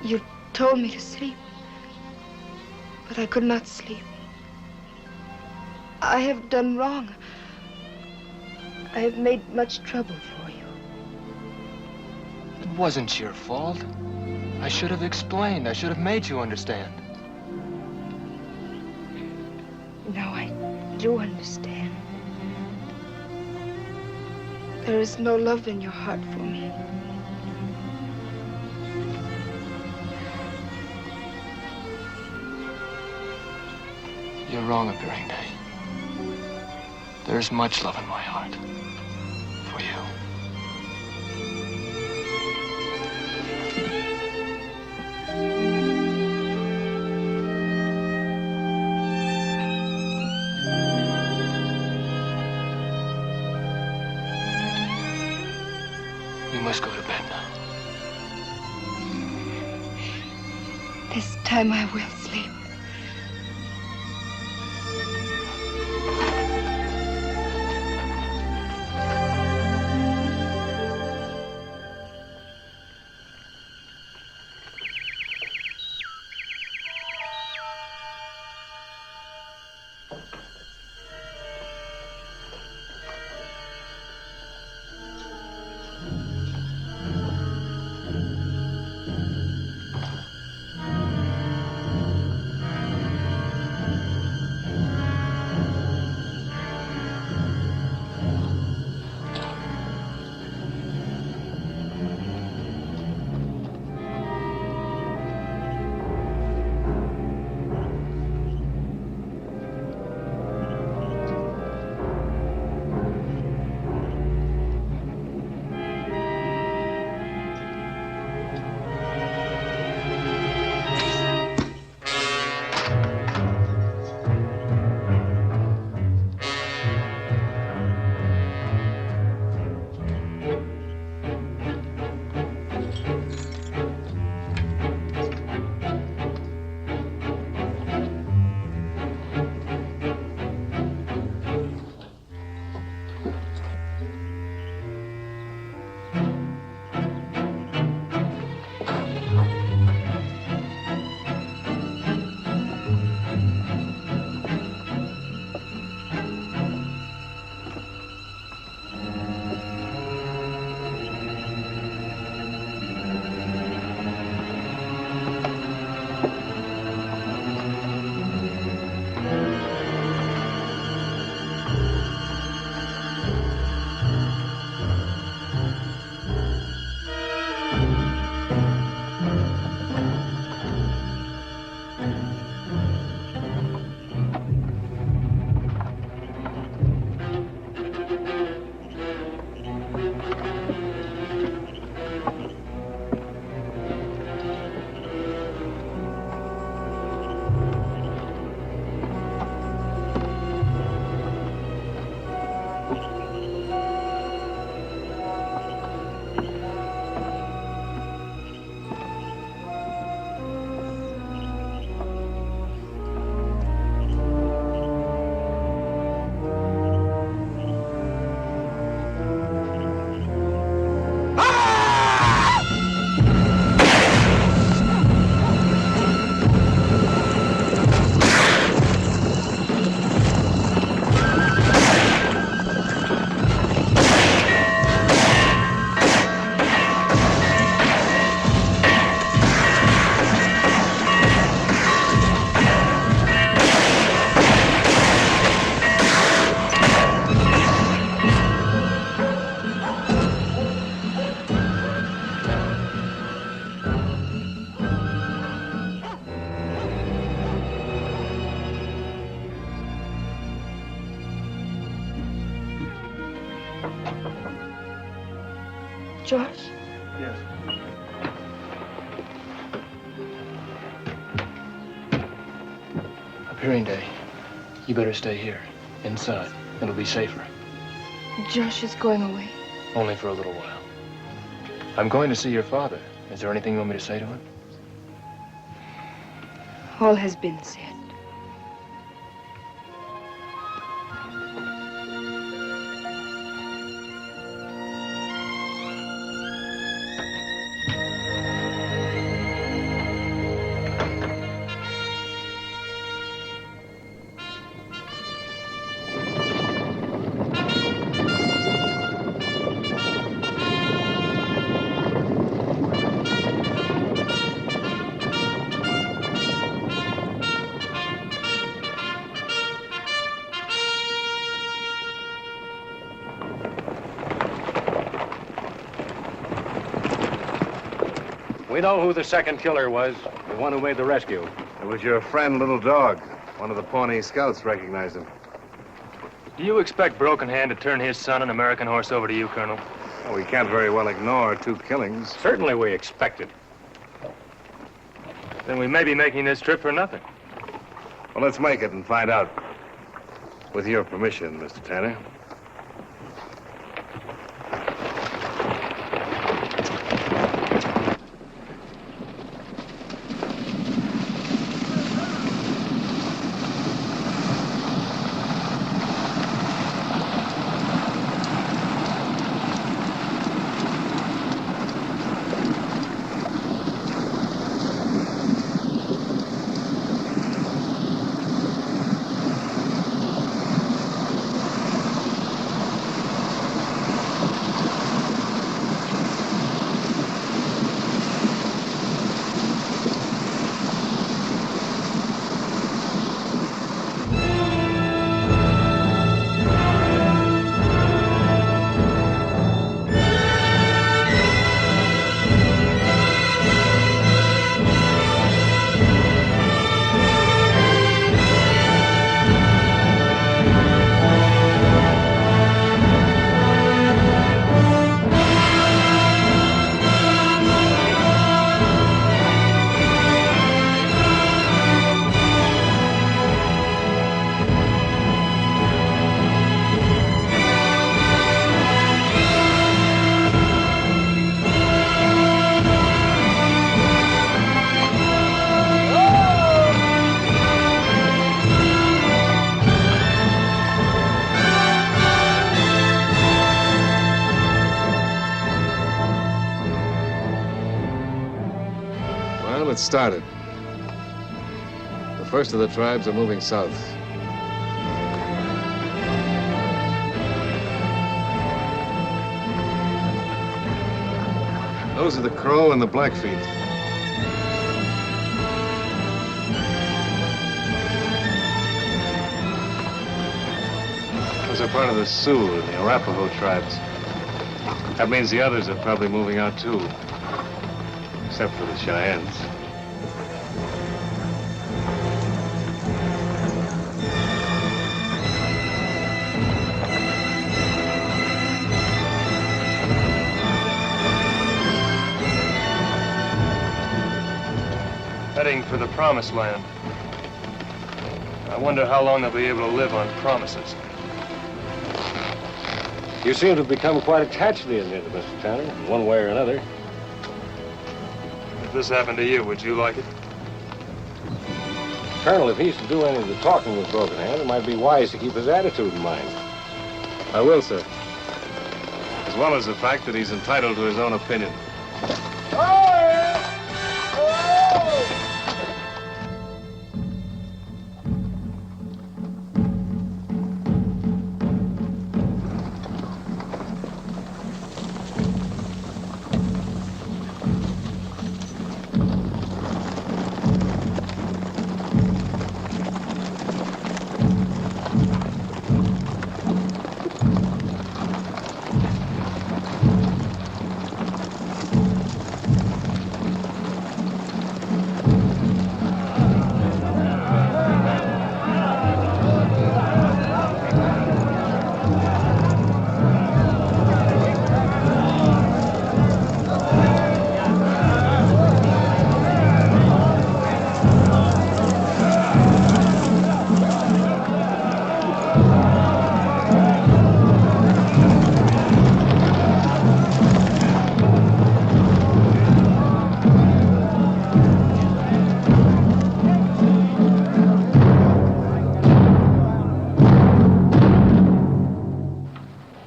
You told me to sleep, but I could not sleep. I have done wrong. I have made much trouble for you. It wasn't your fault. I should have explained. I should have made you understand. Now I do understand. There is no love in your heart for me. You're wrong, Appearing Day. There's much love in my heart for you. We must go to bed now. This time I will sleep. George? Yes. Appearing Day. You better stay here, inside. It'll be safer. Josh is going away. Only for a little while. I'm going to see your father. Is there anything you want me to say to him? All has been said. We know who the second killer was, the one who made the rescue. It was your friend, Little Dog. One of the Pawnee scouts recognized him. Do you expect Broken Hand to turn his son, an American horse, over to you, Colonel? Well, we can't very well ignore 2 killings. Certainly we expect it. Then we may be making this trip for nothing. Well, let's make it and find out. With your permission, Mr. Tanner. It started. The first of the tribes are moving south. Those are the Crow and the Blackfeet. Those are part of the Sioux and the Arapaho tribes. That means the others are probably moving out too, except for the Cheyennes. Heading for the Promised Land. I wonder how long they'll be able to live on promises. You seem to have become quite attached to the Indians, Mr. Tanner, in one way or another. If this happened to you, would you like it? Colonel, if he's to do any of the talking with Broken Hand, it might be wise to keep his attitude in mind. I will, sir. As well as the fact that he's entitled to his own opinion.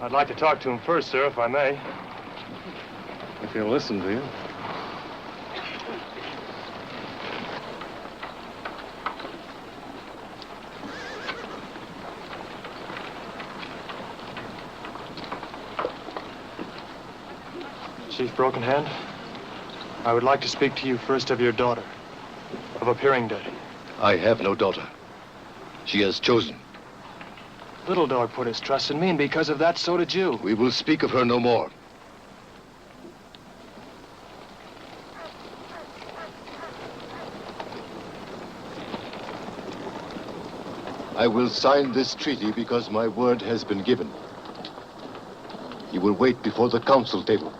I'd like to talk to him first, sir, if I may. If he'll listen to you. Chief Broken Hand, I would like to speak to you first of your daughter, of appearing day. I have no daughter. She has chosen. Little Dog put his trust in me, and because of that, so did you. We will speak of her no more. I will sign this treaty because my word has been given. You will wait before the council table.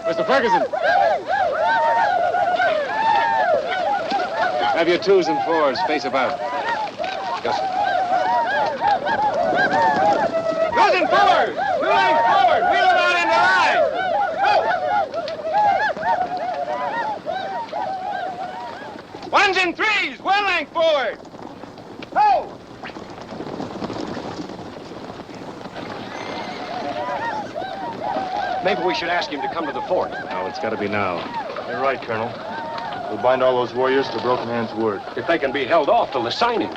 Mr. Ferguson! Have your 2s and 4s face about. Yes, sir. 2s and 4s! 2 lengths forward! Wheel it out into line! Go! 1s and 3s! 1 length forward! Ho! Maybe we should ask him to come to the fort. No, it's got to be now. You're right, Colonel. We'll bind all those warriors to Broken Hand's word. If they can be held off till the signing.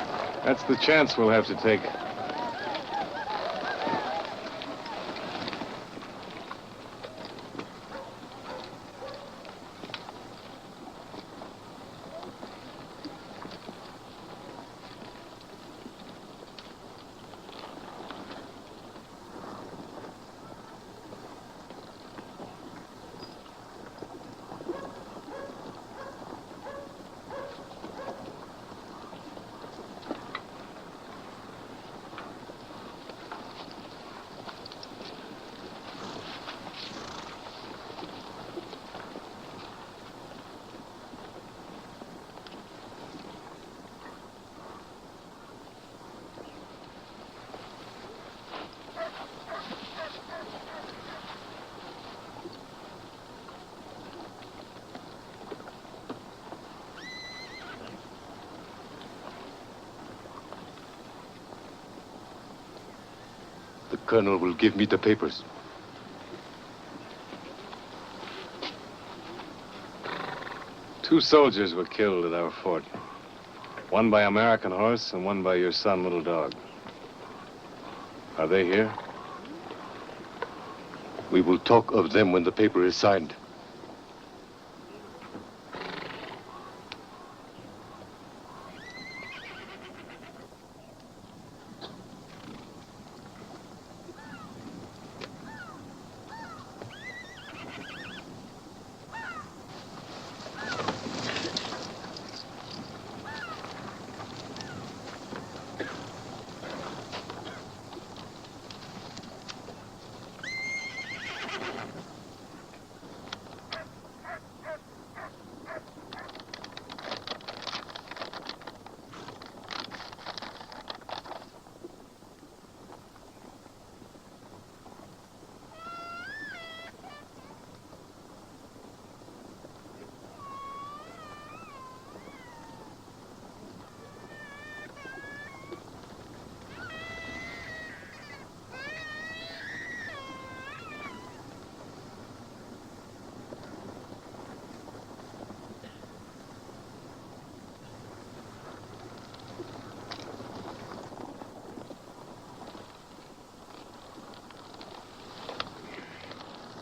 That's the chance we'll have to take. The colonel will give me the papers. Two soldiers were killed at our fort. One by American horse and one by your son, Little Dog. Are they here? We will talk of them when the paper is signed.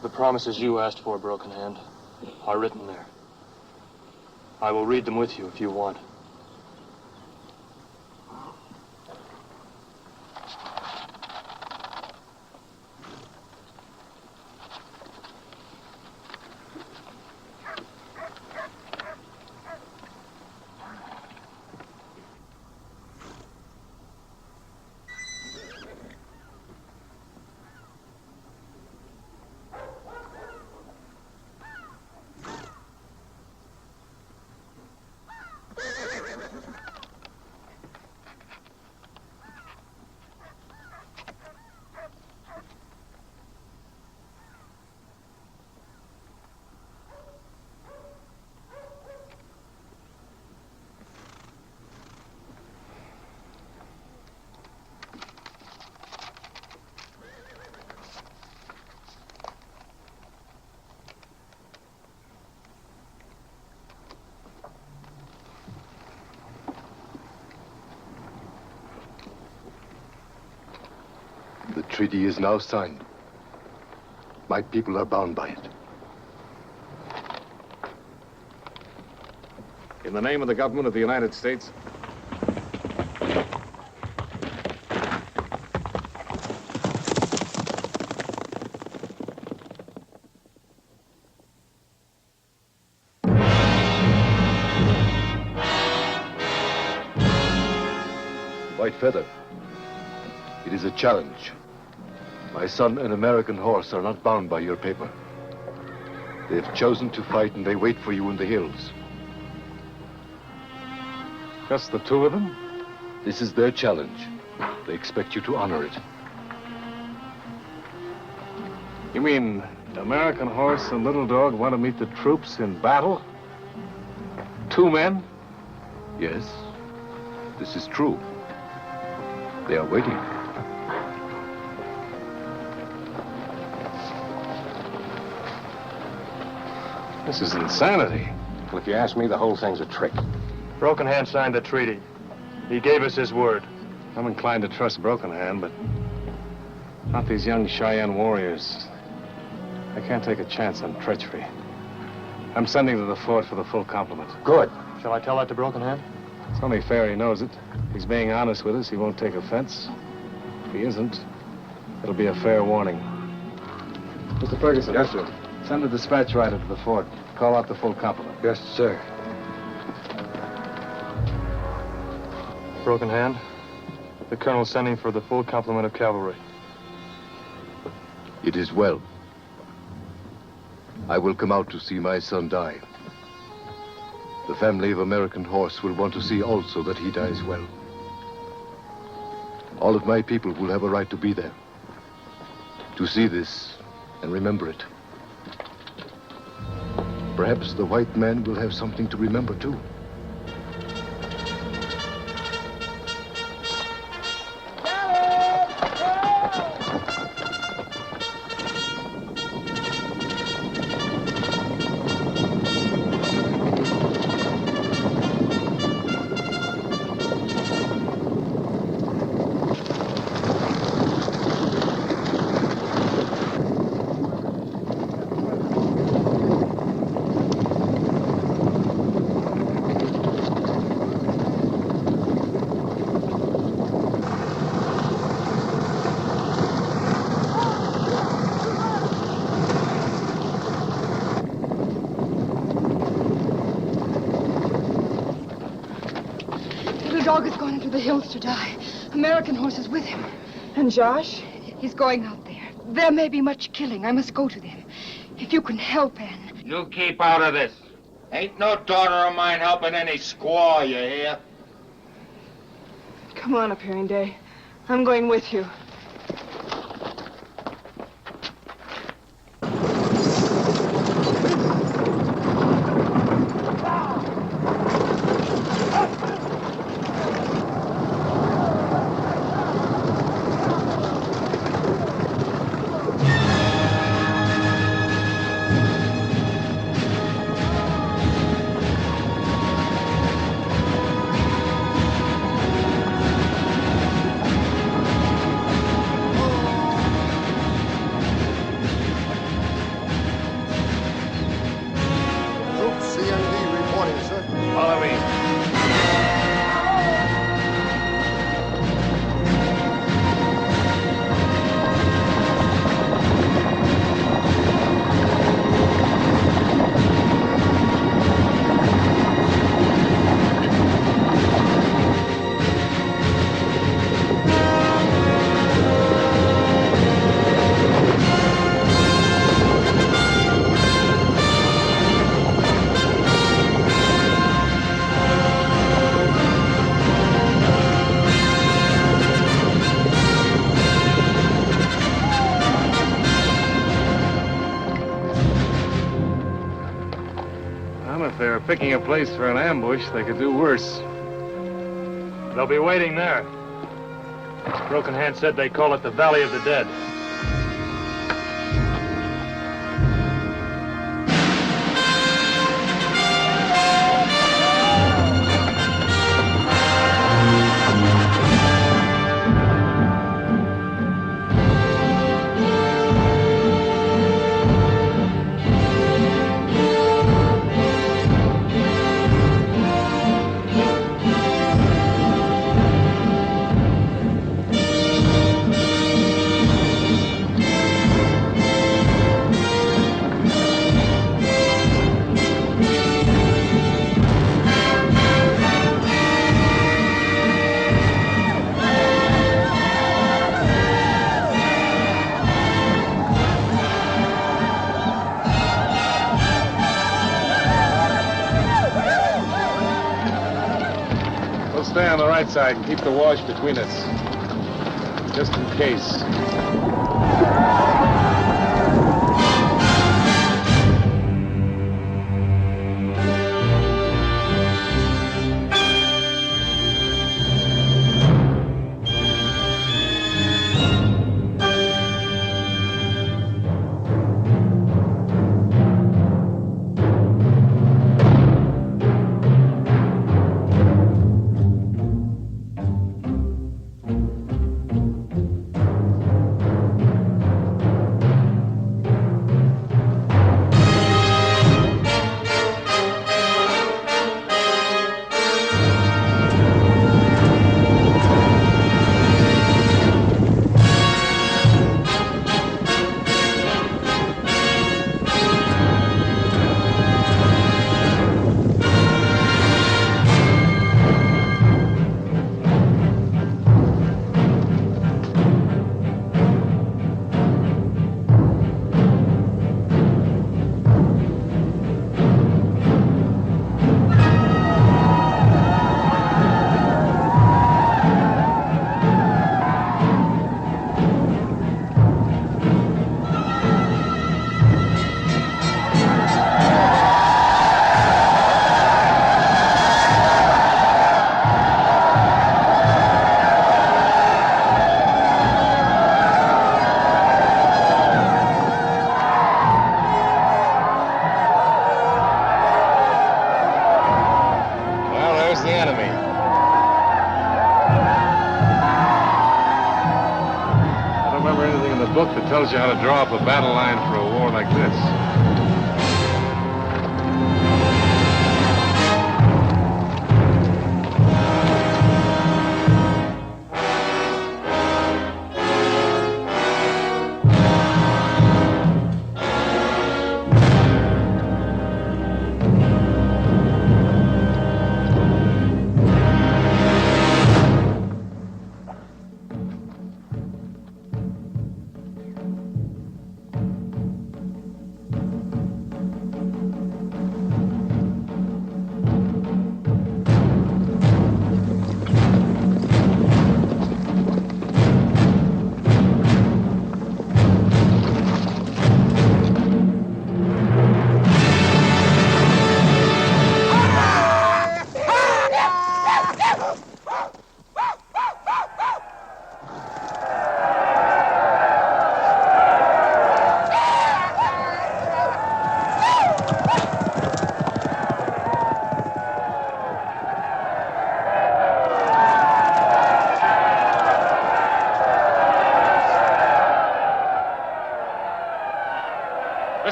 The promises you asked for, Broken Hand, are written there. I will read them with you if you want. The treaty is now signed. My people are bound by it. In the name of the government of the United States. White Feather, it is a challenge. My son and American horse are not bound by your paper. They have chosen to fight and they wait for you in the hills. Just the two of them? This is their challenge. They expect you to honor it. You mean American Horse and Little Dog want to meet the troops in battle? 2 men? Yes, this is true. They are waiting. This is insanity. Well, if you ask me, the whole thing's a trick. Broken Hand signed the treaty. He gave us his word. I'm inclined to trust Broken Hand, but not these young Cheyenne warriors. I can't take a chance on treachery. I'm sending to the fort for the full complement. Good. Shall I tell that to Broken Hand? It's only fair he knows it. If he's being honest with us, he won't take offense. If he isn't, it'll be a fair warning. Mr. Ferguson. Yes, sir. Send a dispatch rider to the fort. Call out the full complement. Yes, sir. Broken Hand, the colonel's sending for the full complement of cavalry. It is well. I will come out to see my son die. The family of American Horse will want to see also that he dies well. All of my people will have a right to be there, to see this and remember it. Perhaps the white man will have something to remember too. Dog has gone into the hills to die. American Horse is with him. And Josh? He's going out there. There may be much killing. I must go to them. If you can help, Anne. You keep out of this. Ain't no daughter of mine helping any squaw, you hear? Come on, Appearing Day. I'm going with you. If they were picking a place for an ambush, they could do worse. They'll be waiting there. Broken Hand said they call it the Valley of the Dead. outside and keep the wash between us. Just in case. Tells you how to draw up a battle line for a war like this.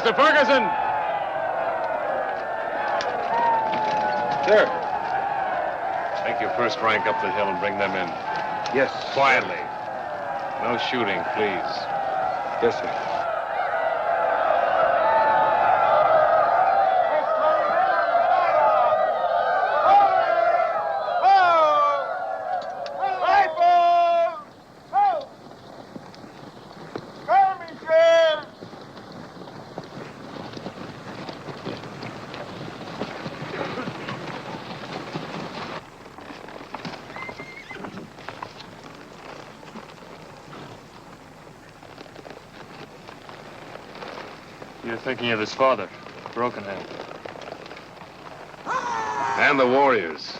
Mr. Ferguson! Sir. Take your first rank up the hill and bring them in. Yes. Quietly. No shooting, please. Yes, sir. You're thinking of his father, Broken Hand. And the warriors.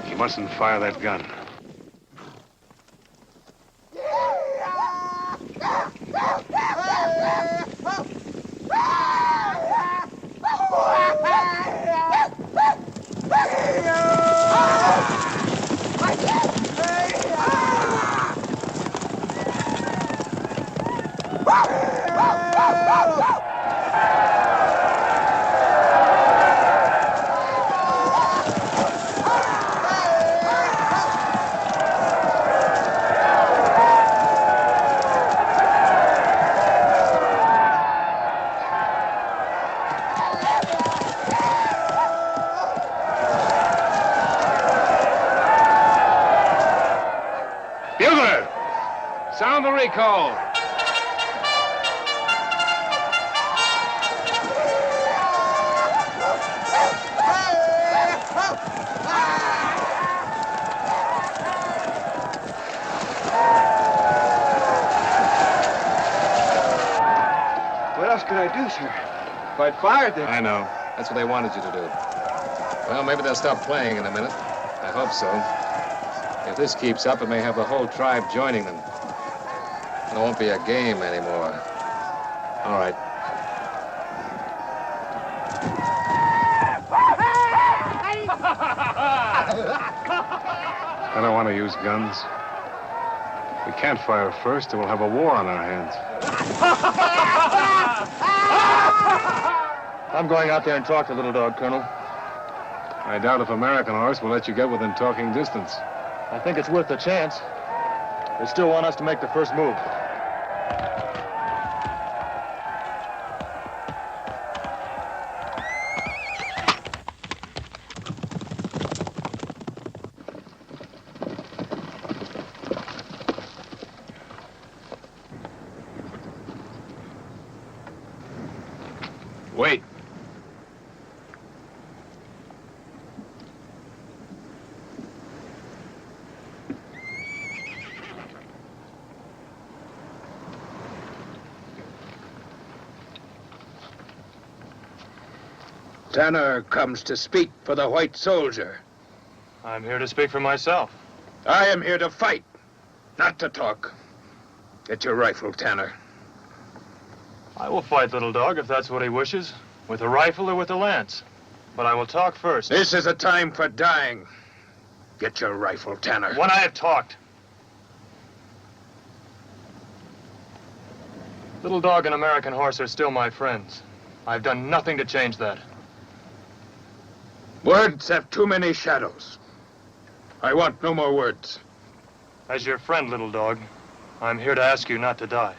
You mustn't fire that gun. Sound the recall. What else could I do, sir? If I'd fired them... I know. That's what they wanted you to do. Well, maybe they'll stop playing in a minute. I hope so. If this keeps up, it may have the whole tribe joining them. It won't be a game anymore. All right. I don't want to use guns. We can't fire first, or we'll have a war on our hands. I'm going out there and talk to Little Dog, Colonel. I doubt if American Horse will let you get within talking distance. I think it's worth the chance. They still want us to make the first move. Wait. Tanner comes to speak for the white soldier. I'm here to speak for myself. I am here to fight, not to talk. Get your rifle, Tanner. I will fight Little Dog if that's what he wishes, with a rifle or with a lance. But I will talk first. This is a time for dying. Get your rifle, Tanner. When I have talked. Little Dog and American Horse are still my friends. I've done nothing to change that. Words have too many shadows. I want no more words. As your friend, Little Dog, I'm here to ask you not to die.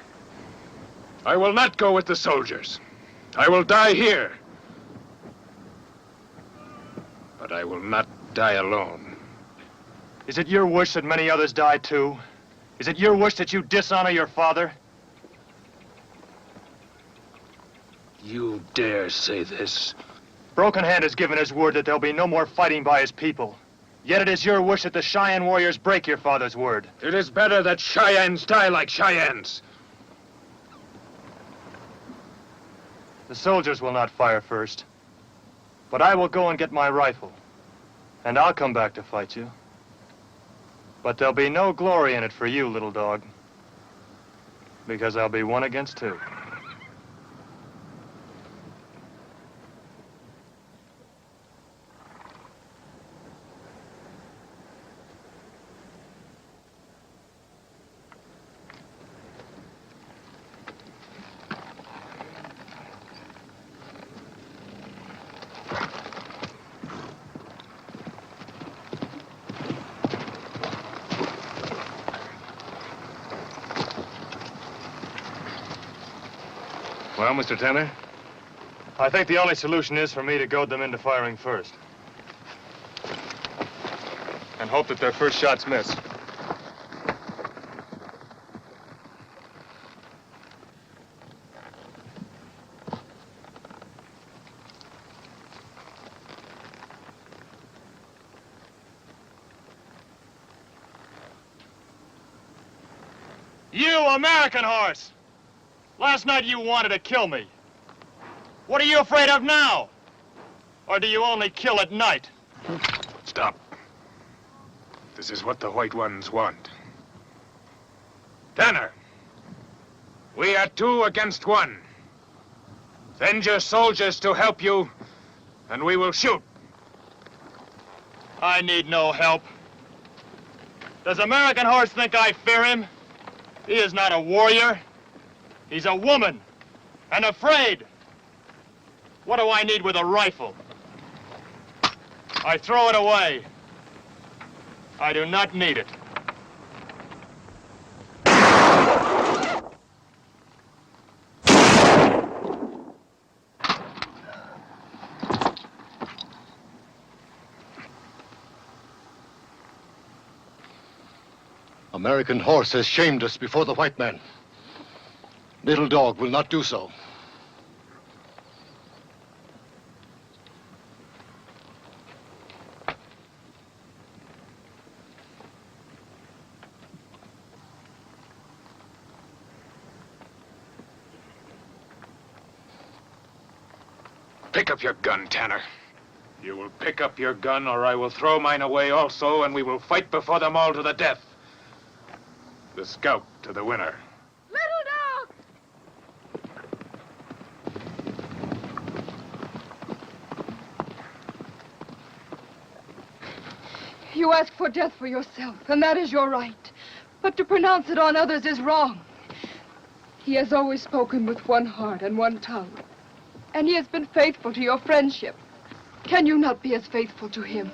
I will not go with the soldiers. I will die here. But I will not die alone. Is it your wish that many others die too? Is it your wish that you dishonor your father? You dare say this? Broken Hand has given his word that there'll be no more fighting by his people. Yet it is your wish that the Cheyenne warriors break your father's word. It is better that Cheyennes die like Cheyennes. The soldiers will not fire first. But I will go and get my rifle. And I'll come back to fight you. But there'll be no glory in it for you, Little Dog. Because I'll be 1 against 2. Well, Mr. Tanner? I think the only solution is for me to goad them into firing first. And hope that their first shots miss. You, American Horse! Last night you wanted to kill me. What are you afraid of now? Or do you only kill at night? Stop. This is what the white ones want. Tanner, we are 2 against 1. Send your soldiers to help you, and we will shoot. I need no help. Does American Horse think I fear him? He is not a warrior. He's a woman, and afraid. What do I need with a rifle? I throw it away. I do not need it. American horse has shamed us before the white man. Little dog will not do so. Pick up your gun, Tanner. You will pick up your gun, or I will throw mine away also, and we will fight before them all to the death. The scalp to the winner. Little dog! You ask for death for yourself, and that is your right. But to pronounce it on others is wrong. He has always spoken with one heart and one tongue. And he has been faithful to your friendship. Can you not be as faithful to him?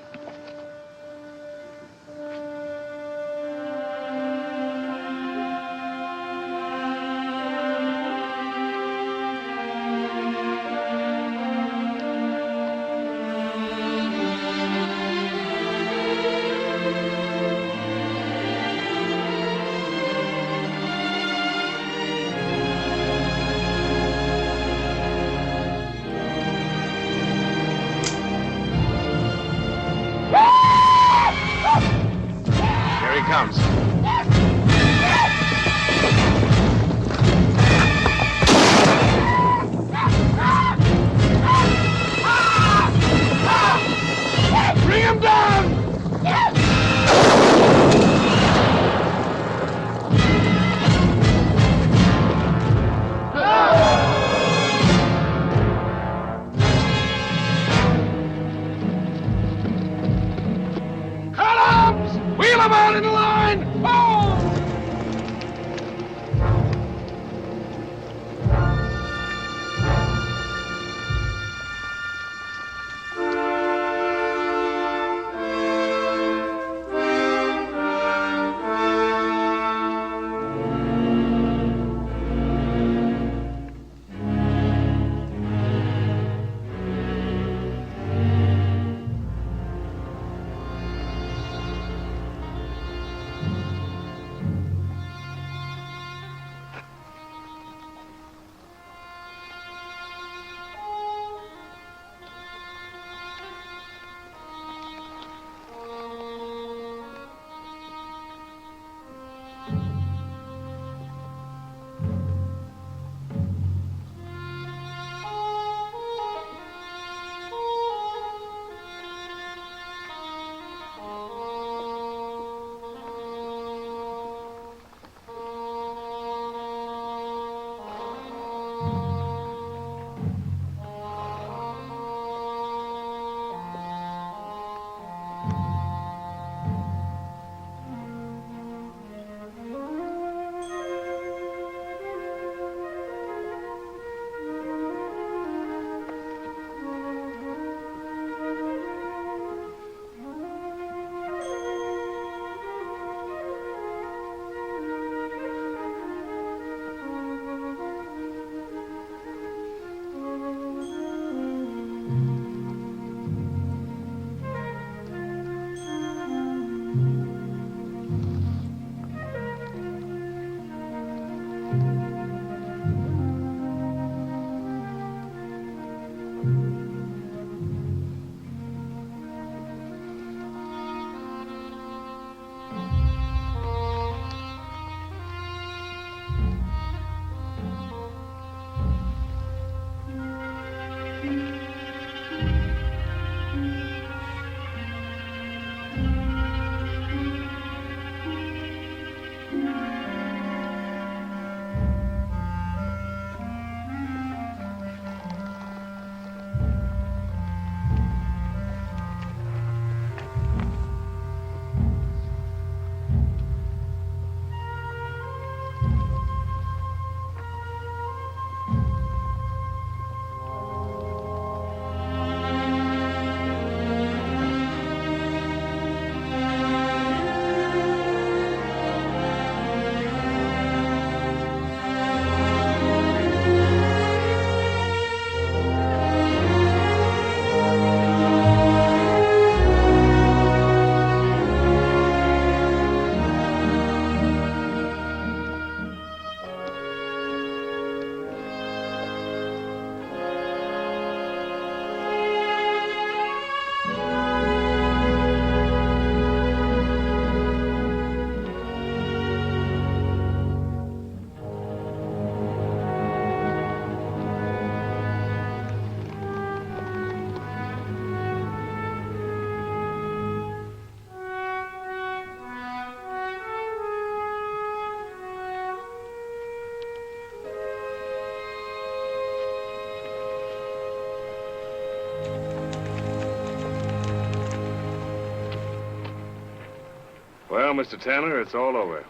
Now, Mr. Tanner, it's all over.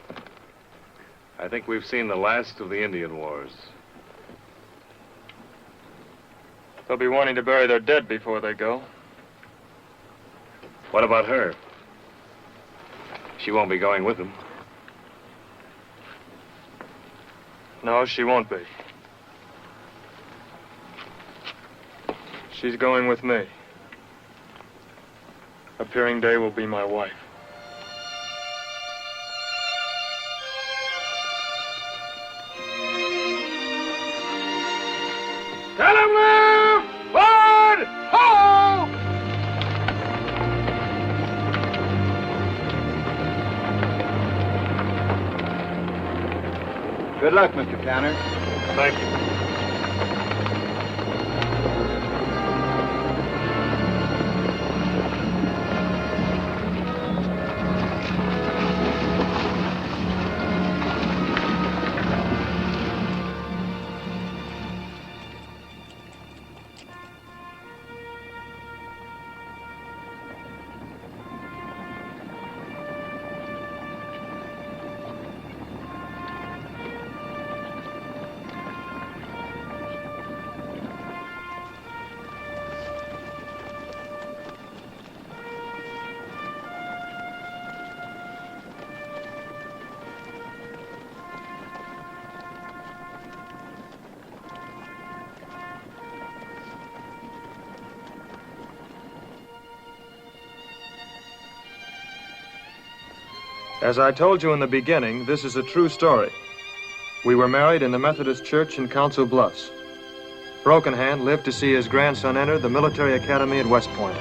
I think we've seen the last of the Indian wars. They'll be wanting to bury their dead before they go. What about her? She won't be going with them. No, she won't be. She's going with me. Appearing Day will be my wife. Tell him move! Forward! Ho! Good luck, Mr. Tanner. Thank you. As I told you in the beginning, this is a true story. We were married in the Methodist Church in Council Bluffs. Broken Hand lived to see his grandson enter the military academy at West Point.